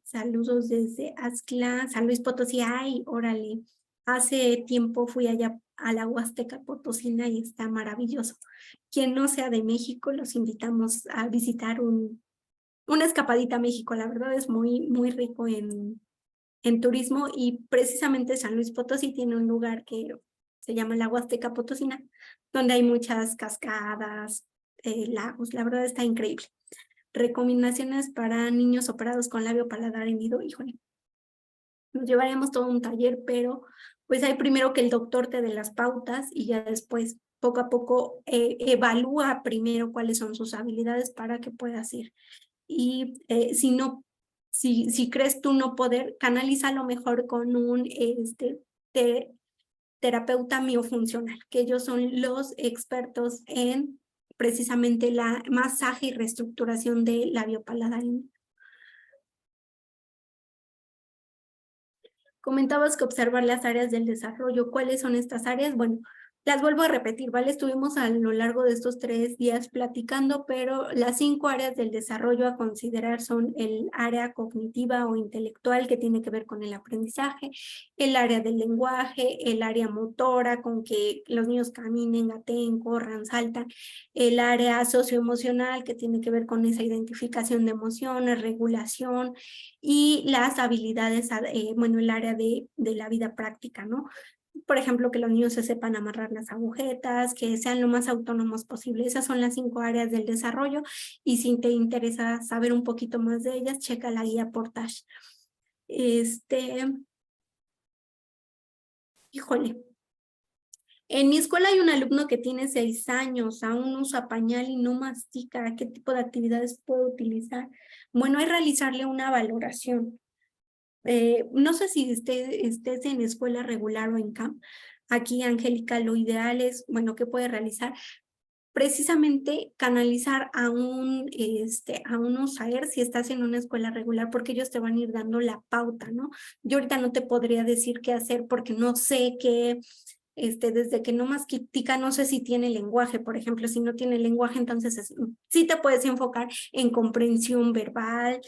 Saludos desde Aztlán, San Luis Potosí. Ay, órale. Hace tiempo fui allá a la Huasteca Potosina y está maravilloso. Quien no sea de México, los invitamos a visitar una escapadita a México. La verdad es muy rico en turismo, y precisamente San Luis Potosí tiene un lugar que se llama la Huasteca Potosina, donde hay muchas cascadas, lagos. La verdad está increíble. Recomendaciones para niños operados con labio paladar hendido. Híjole, nos llevaremos todo un taller, pero pues hay primero que el doctor te dé las pautas y ya después poco a poco evalúa primero cuáles son sus habilidades para que puedas ir. Y si crees tú no poder, canalízalo mejor con un terapeuta miofuncional, que ellos son los expertos en precisamente la masaje y reestructuración de labio paladar. Comentabas que observar las áreas del desarrollo. ¿Cuáles son estas áreas? Bueno, las vuelvo a repetir, ¿vale? Estuvimos a lo largo de estos 3 días platicando, pero las 5 áreas del desarrollo a considerar son el área cognitiva o intelectual, que tiene que ver con el aprendizaje, el área del lenguaje, el área motora, con que los niños caminen, gateen, corran, saltan, el área socioemocional, que tiene que ver con esa identificación de emociones, regulación, y las habilidades, bueno, el área de la vida práctica, ¿no? Por ejemplo, que los niños se sepan amarrar las agujetas, que sean lo más autónomos posible. Esas son las 5 áreas del desarrollo, y si te interesa saber un poquito más de ellas, checa la guía Portage. Híjole. En mi escuela hay un alumno que tiene 6 años, aún usa pañal y no mastica. ¿Qué tipo de actividades puedo utilizar? Bueno, hay realizarle una valoración. No sé si estés en escuela regular o en CAM. Aquí, Angélica, lo ideal es, bueno, ¿qué puede realizar? Precisamente canalizar a un USAER si estás en una escuela regular, porque ellos te van a ir dando la pauta, ¿no? Yo ahorita no te podría decir qué hacer porque no sé qué, desde que no mastica, no sé si tiene lenguaje. Por ejemplo, si no tiene lenguaje, entonces sí te puedes enfocar en comprensión verbal,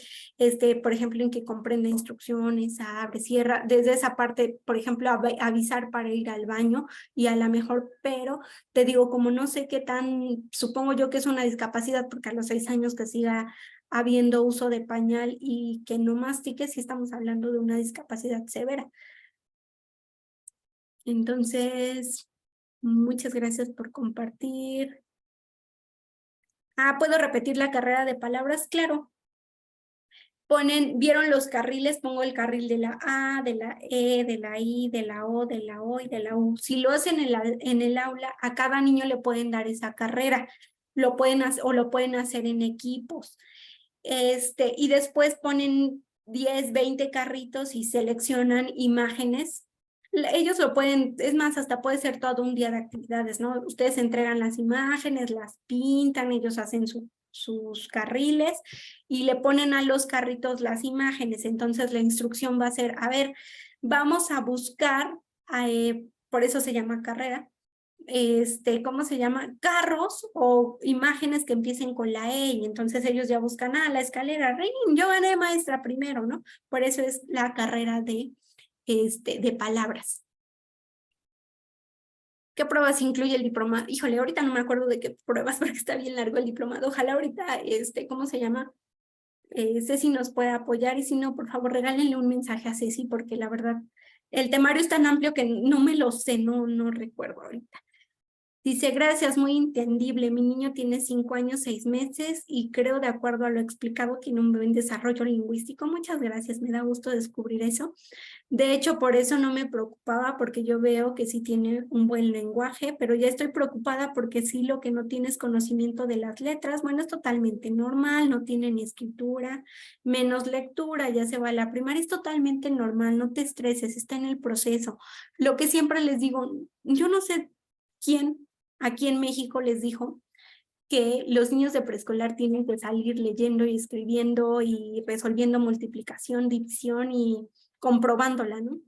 por ejemplo, en que comprenda instrucciones, abre, cierra, desde esa parte, por ejemplo, avisar para ir al baño, y a lo mejor, pero te digo, como no sé qué tan, supongo yo que es una discapacidad, porque a los 6 años que siga habiendo uso de pañal y que no mastique, sí estamos hablando de una discapacidad severa. Entonces, muchas gracias por compartir. ¿Puedo repetir la carrera de palabras? Claro. ¿Vieron los carriles? Pongo el carril de la A, de la E, de la I, de la O, de la O y de la U. Si lo hacen en el aula, a cada niño le pueden dar esa carrera. Lo pueden hacer, o lo pueden hacer en equipos. Y después ponen 10, 20 carritos y seleccionan imágenes. Ellos lo pueden, es más, hasta puede ser todo un día de actividades, ¿no? Ustedes entregan las imágenes, las pintan, ellos hacen sus carriles y le ponen a los carritos las imágenes. Entonces la instrucción va a ser, a ver, vamos a buscar, por eso se llama carrera, ¿cómo se llama? Carros o imágenes que empiecen con la E, y entonces ellos ya buscan, la escalera, ¡ring! Yo gané maestra primero, ¿no? Por eso es la carrera de palabras. ¿Qué pruebas incluye el diplomado? Híjole, ahorita no me acuerdo de qué pruebas porque está bien largo el diplomado. Ojalá ahorita, ¿cómo se llama? Ceci nos puede apoyar y si no, por favor, regálenle un mensaje a Ceci porque la verdad, el temario es tan amplio que no me lo sé, no recuerdo ahorita. Dice, gracias, muy entendible. Mi niño tiene 5 años, 6 meses y creo, de acuerdo a lo explicado, tiene un buen desarrollo lingüístico. Muchas gracias, me da gusto descubrir eso. De hecho, por eso no me preocupaba, porque yo veo que sí tiene un buen lenguaje, pero ya estoy preocupada porque sí lo que no tiene es conocimiento de las letras. Bueno, es totalmente normal, no tiene ni escritura, menos lectura, ya se va a la primaria, es totalmente normal, no te estreses, está en el proceso. Lo que siempre les digo, yo no sé quién aquí en México les dijo que los niños de preescolar tienen que salir leyendo y escribiendo y resolviendo multiplicación, división y comprobándola, ¿no?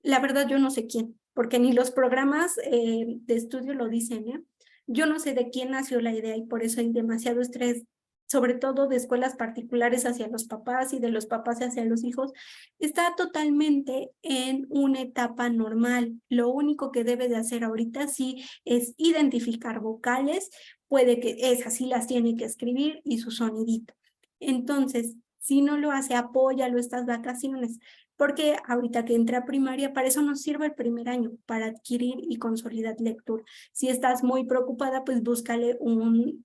La verdad yo no sé quién, porque ni los programas de estudio lo dicen, ¿eh? Yo no sé de quién nació la idea y por eso hay demasiado estrés, sobre todo de escuelas particulares hacia los papás y de los papás hacia los hijos. Está totalmente en una etapa normal. Lo único que debe de hacer ahorita sí es identificar vocales, puede que esas sí las tiene que escribir y su sonidito. Entonces, si no lo hace, apóyalo estas vacaciones porque ahorita que entra a primaria, para eso nos sirve el primer año, para adquirir y consolidar lectura. Si estás muy preocupada, pues búscale un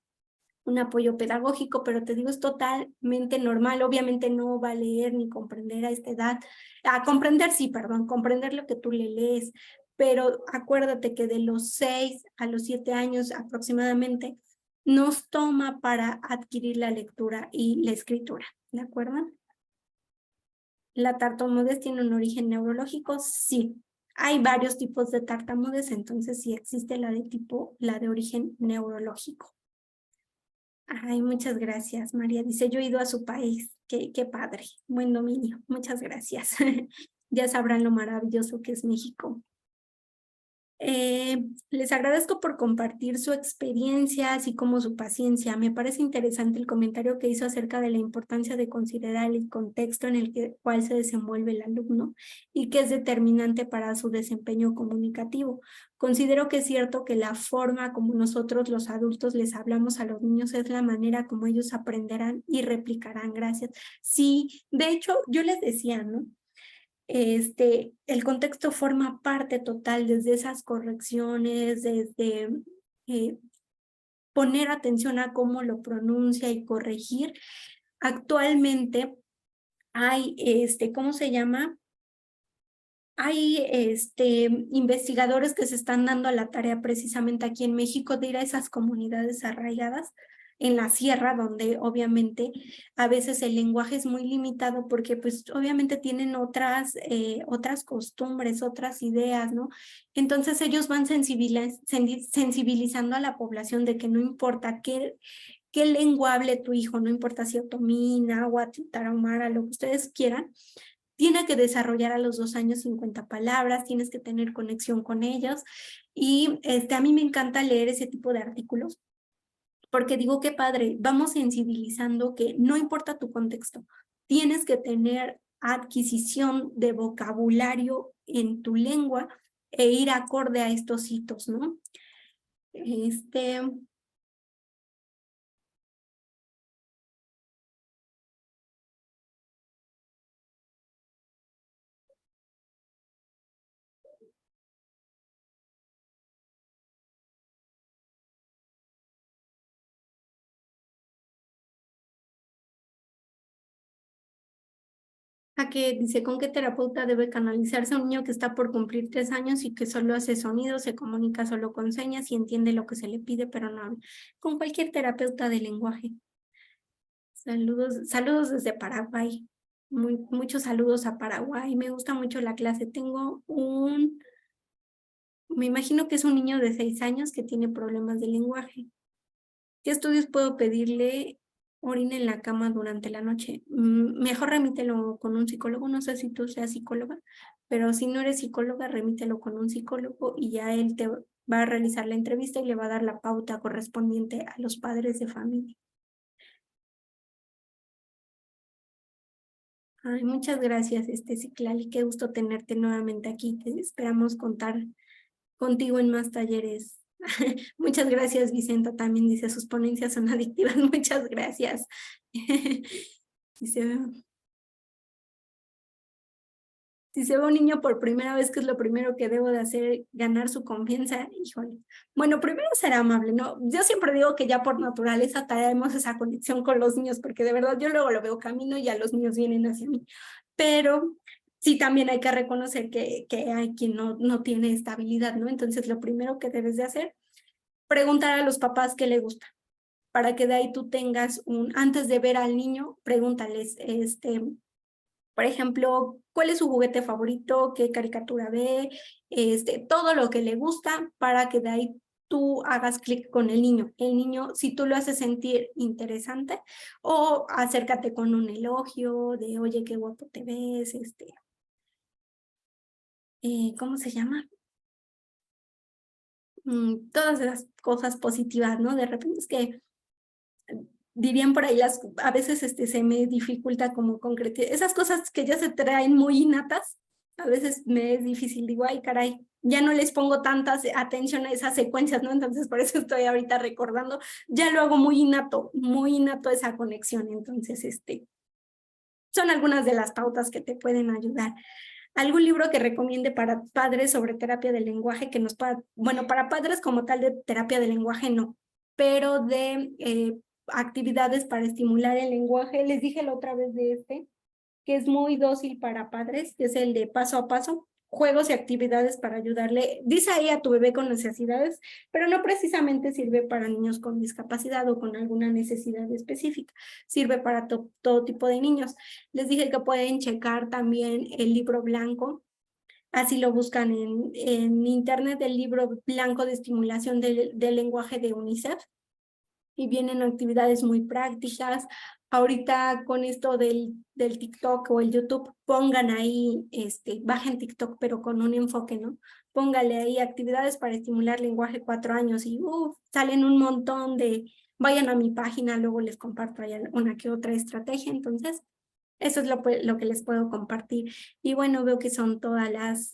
apoyo pedagógico, pero te digo, es totalmente normal. Obviamente no va a leer ni comprender a esta edad. A comprender, sí, perdón, comprender lo que tú le lees, pero acuérdate que de los 6 a los 7 años aproximadamente, nos toma para adquirir la lectura y la escritura, ¿de acuerdo? ¿La tartamudez tiene un origen neurológico? Sí. Hay varios tipos de tartamudez, entonces sí existe la de origen neurológico. Ay, muchas gracias, María. Dice, yo he ido a su país. Qué padre. Buen dominio. Muchas gracias. Ya sabrán lo maravilloso que es México. Les agradezco por compartir su experiencia, así como su paciencia. Me parece interesante el comentario que hizo acerca de la importancia de considerar el contexto en el cual se desenvuelve el alumno y que es determinante para su desempeño comunicativo. Considero que es cierto que la forma como nosotros los adultos les hablamos a los niños es la manera como ellos aprenderán y replicarán. Gracias. Sí, de hecho, yo les decía, ¿no? El contexto forma parte total desde esas correcciones, desde poner atención a cómo lo pronuncia y corregir. Actualmente hay, ¿cómo se llama? Hay investigadores que se están dando a la tarea precisamente aquí en México de ir a esas comunidades arraigadas en la sierra, donde obviamente a veces el lenguaje es muy limitado porque pues obviamente tienen otras costumbres, otras ideas, ¿no? Entonces ellos van sensibilizando a la población de que no importa qué lengua hable tu hijo, no importa si otomí, náhuatl, tarahumara, lo que ustedes quieran, tiene que desarrollar a los 2 años 50 palabras, tienes que tener conexión con ellos. Y a mí me encanta leer ese tipo de artículos, porque digo, qué padre, vamos sensibilizando que no importa tu contexto, tienes que tener adquisición de vocabulario en tu lengua e ir acorde a estos hitos, ¿no? A que dice, ¿con qué terapeuta debe canalizarse un niño que está por cumplir 3 años y que solo hace sonidos, se comunica solo con señas y entiende lo que se le pide, pero no habla? Con cualquier terapeuta de lenguaje. Saludos desde Paraguay. Muchos saludos a Paraguay. Me gusta mucho la clase. Me imagino que es un niño de 6 años que tiene problemas de lenguaje. ¿Qué estudios puedo pedirle? Orina en la cama durante la noche. Mejor remítelo con un psicólogo. No sé si tú seas psicóloga, pero si no eres psicóloga, remítelo con un psicólogo y ya él te va a realizar la entrevista y le va a dar la pauta correspondiente a los padres de familia. Ay, muchas gracias, Citlali. Qué gusto tenerte nuevamente aquí. Te esperamos contar contigo en más talleres. Muchas gracias, Vicenta. También dice, sus ponencias son adictivas. Muchas gracias. Dice, si se ve un niño por primera vez, ¿qué es lo primero que debo de hacer? Ganar su confianza. Híjole. Bueno, primero ser amable, ¿no? Yo siempre digo que ya por naturaleza traemos esa conexión con los niños, porque de verdad yo luego lo veo camino y ya los niños vienen hacia mí. Pero sí también hay que reconocer que hay quien no tiene esta habilidad, ¿no? Entonces lo primero que debes de hacer, preguntar a los papás qué le gusta, para que de ahí tú tengas antes de ver al niño, pregúntales, por ejemplo, ¿cuál es su juguete favorito? ¿Qué caricatura ve? Todo lo que le gusta, para que de ahí tú hagas clic con el niño. El niño, si tú lo haces sentir interesante, o acércate con un elogio de, oye, qué guapo te ves, ¿cómo se llama? Todas esas cosas positivas, ¿no? De repente es que dirían por ahí, a veces se me dificulta como concretar. Esas cosas que ya se traen muy innatas, a veces me es difícil, digo, ay, caray, ya no les pongo tanta atención a esas secuencias, ¿no? Entonces, por eso estoy ahorita recordando, ya lo hago muy innato esa conexión. Entonces, son algunas de las pautas que te pueden ayudar. ¿Algún libro que recomiende para padres sobre terapia del lenguaje que nos pueda, bueno, para padres como tal de terapia del lenguaje no, pero de actividades para estimular el lenguaje? Les dije la otra vez de que es muy dócil para padres, que es el de Paso a Paso, juegos y actividades para ayudarle, dice ahí, a tu bebé con necesidades, pero no precisamente sirve para niños con discapacidad o con alguna necesidad específica, sirve para todo tipo de niños. Les dije que pueden checar también el libro blanco, así lo buscan en internet, el libro blanco de estimulación del lenguaje de UNICEF, y vienen actividades muy prácticas. Ahorita con esto del TikTok o el YouTube, pongan ahí, bajen TikTok, pero con un enfoque, ¿no? Póngale ahí actividades para estimular lenguaje 4 años y salen un montón vayan a mi página, luego les comparto ahí una que otra estrategia. Entonces, eso es lo que les puedo compartir. Y bueno, veo que son todas las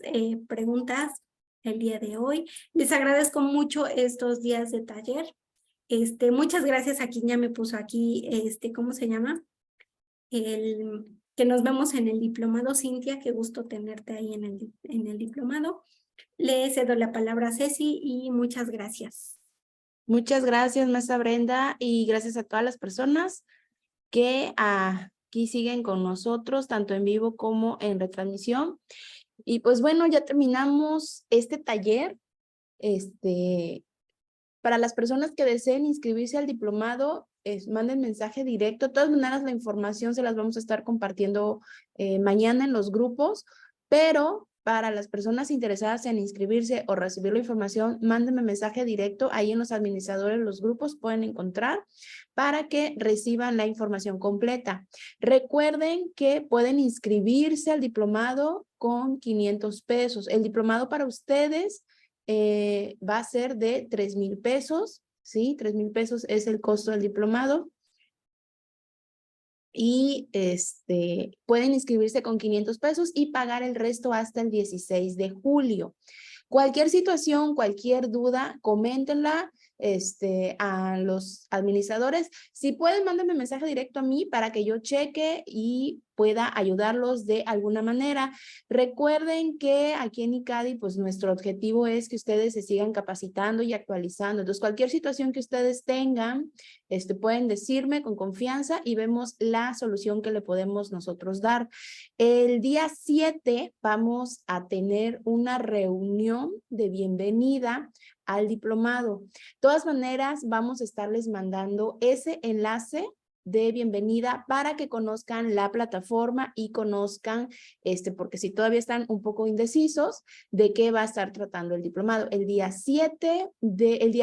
preguntas el día de hoy. Les agradezco mucho estos días de taller. Muchas gracias a quien ya me puso aquí, ¿cómo se llama? Que nos vemos en el diplomado. Cintia, qué gusto tenerte ahí en el diplomado. Le cedo la palabra a Ceci y muchas gracias. Muchas gracias, maestra Brenda, y gracias a todas las personas que aquí siguen con nosotros, tanto en vivo como en retransmisión. Y pues bueno, ya terminamos este taller. Para las personas que deseen inscribirse al diplomado, manden mensaje directo. De todas maneras, la información se las vamos a estar compartiendo mañana en los grupos, pero para las personas interesadas en inscribirse o recibir la información, mándenme mensaje directo. Ahí en los administradores de los grupos pueden encontrar para que reciban la información completa. Recuerden que pueden inscribirse al diplomado con 500 pesos. El diplomado para ustedes va a ser de 3,000 pesos, ¿sí? 3,000 pesos es el costo del diplomado. Y pueden inscribirse con 500 pesos y pagar el resto hasta el 16 de julio. Cualquier situación, cualquier duda, coméntenla a los administradores. Si pueden, mándenme mensaje directo a mí para que yo cheque y pueda ayudarlos de alguna manera. Recuerden que aquí en ICADI, pues nuestro objetivo es que ustedes se sigan capacitando y actualizando. Entonces, cualquier situación que ustedes tengan, pueden decirme con confianza y vemos la solución que le podemos nosotros dar. El día 7 vamos a tener una reunión de bienvenida al diplomado. De todas maneras, vamos a estarles mandando ese enlace de bienvenida para que conozcan la plataforma y conozcan, porque si todavía están un poco indecisos de qué va a estar tratando el diplomado. El día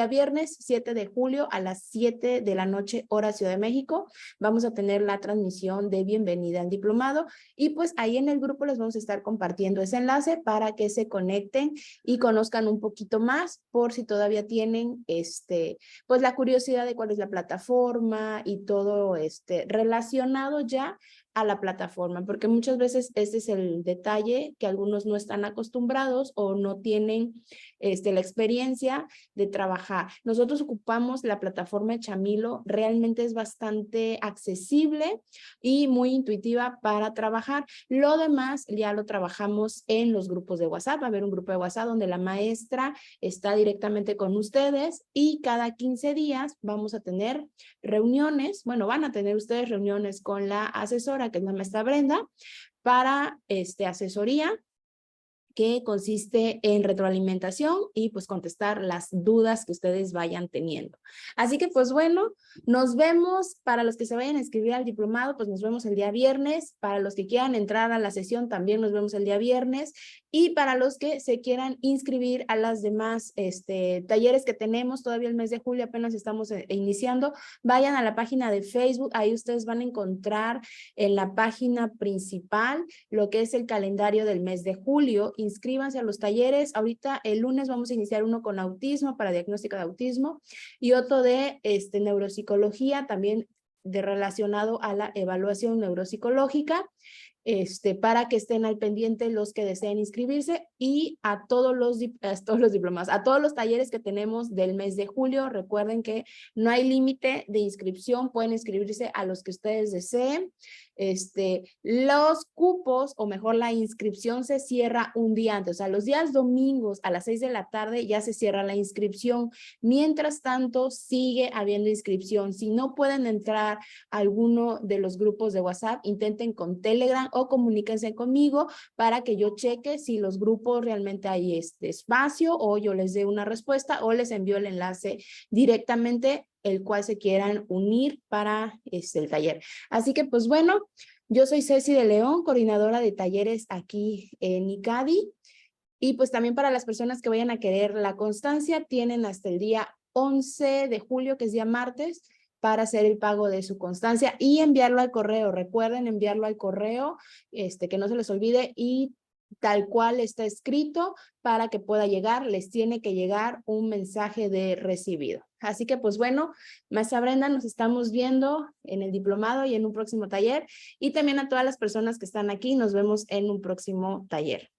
viernes 7 de julio a las 7 de la noche, hora Ciudad de México, vamos a tener la transmisión de bienvenida al diplomado y pues ahí en el grupo les vamos a estar compartiendo ese enlace para que se conecten y conozcan un poquito más por si todavía tienen pues la curiosidad de cuál es la plataforma y todo relacionado ya a la plataforma, porque muchas veces este es el detalle que algunos no están acostumbrados o no tienen la experiencia de trabajar. Nosotros ocupamos la plataforma de Chamilo, realmente es bastante accesible y muy intuitiva para trabajar. Lo demás ya lo trabajamos en los grupos de WhatsApp. Va a haber un grupo de WhatsApp donde la maestra está directamente con ustedes y cada 15 días vamos a tener reuniones, bueno, van a tener ustedes reuniones con la asesora, que es la maestra Brenda, para asesoría que consiste en retroalimentación y pues contestar las dudas que ustedes vayan teniendo. Así que pues bueno, nos vemos. Para los que se vayan a inscribir al diplomado, pues nos vemos el día viernes. Para los que quieran entrar a la sesión, también nos vemos el día viernes. Y para los que se quieran inscribir a las demás talleres que tenemos, todavía el mes de julio apenas estamos iniciando, vayan a la página de Facebook. Ahí ustedes van a encontrar en la página principal lo que es el calendario del mes de julio. Inscríbanse a los talleres. Ahorita el lunes vamos a iniciar uno con autismo, para diagnóstico de autismo, y otro de neuropsicología, también relacionado a la evaluación neuropsicológica. Para que estén al pendiente los que deseen inscribirse, y a todos los diplomas, a todos los talleres que tenemos del mes de julio. Recuerden que no hay límite de inscripción, pueden inscribirse a los que ustedes deseen. Los cupos, o mejor la inscripción, se cierra un día antes, o sea, los días domingos a las 6 de la tarde ya se cierra la inscripción. Mientras tanto, sigue habiendo inscripción. Si no pueden entrar a alguno de los grupos de WhatsApp, intenten con Telegram o comuníquense conmigo para que yo cheque si los grupos realmente hay espacio, o yo les dé una respuesta o les envío el enlace directamente, el cual se quieran unir para el taller. Así que pues bueno, yo soy Ceci de León, coordinadora de talleres aquí en ICADI, y pues también para las personas que vayan a querer la constancia, tienen hasta el día 11 de julio, que es día martes, para hacer el pago de su constancia y enviarlo al correo. Recuerden enviarlo al correo, que no se les olvide, y tal cual está escrito, para que pueda llegar. Les tiene que llegar un mensaje de recibido. Así que pues bueno, maestra Brenda, nos estamos viendo en el diplomado y en un próximo taller, y también a todas las personas que están aquí, nos vemos en un próximo taller.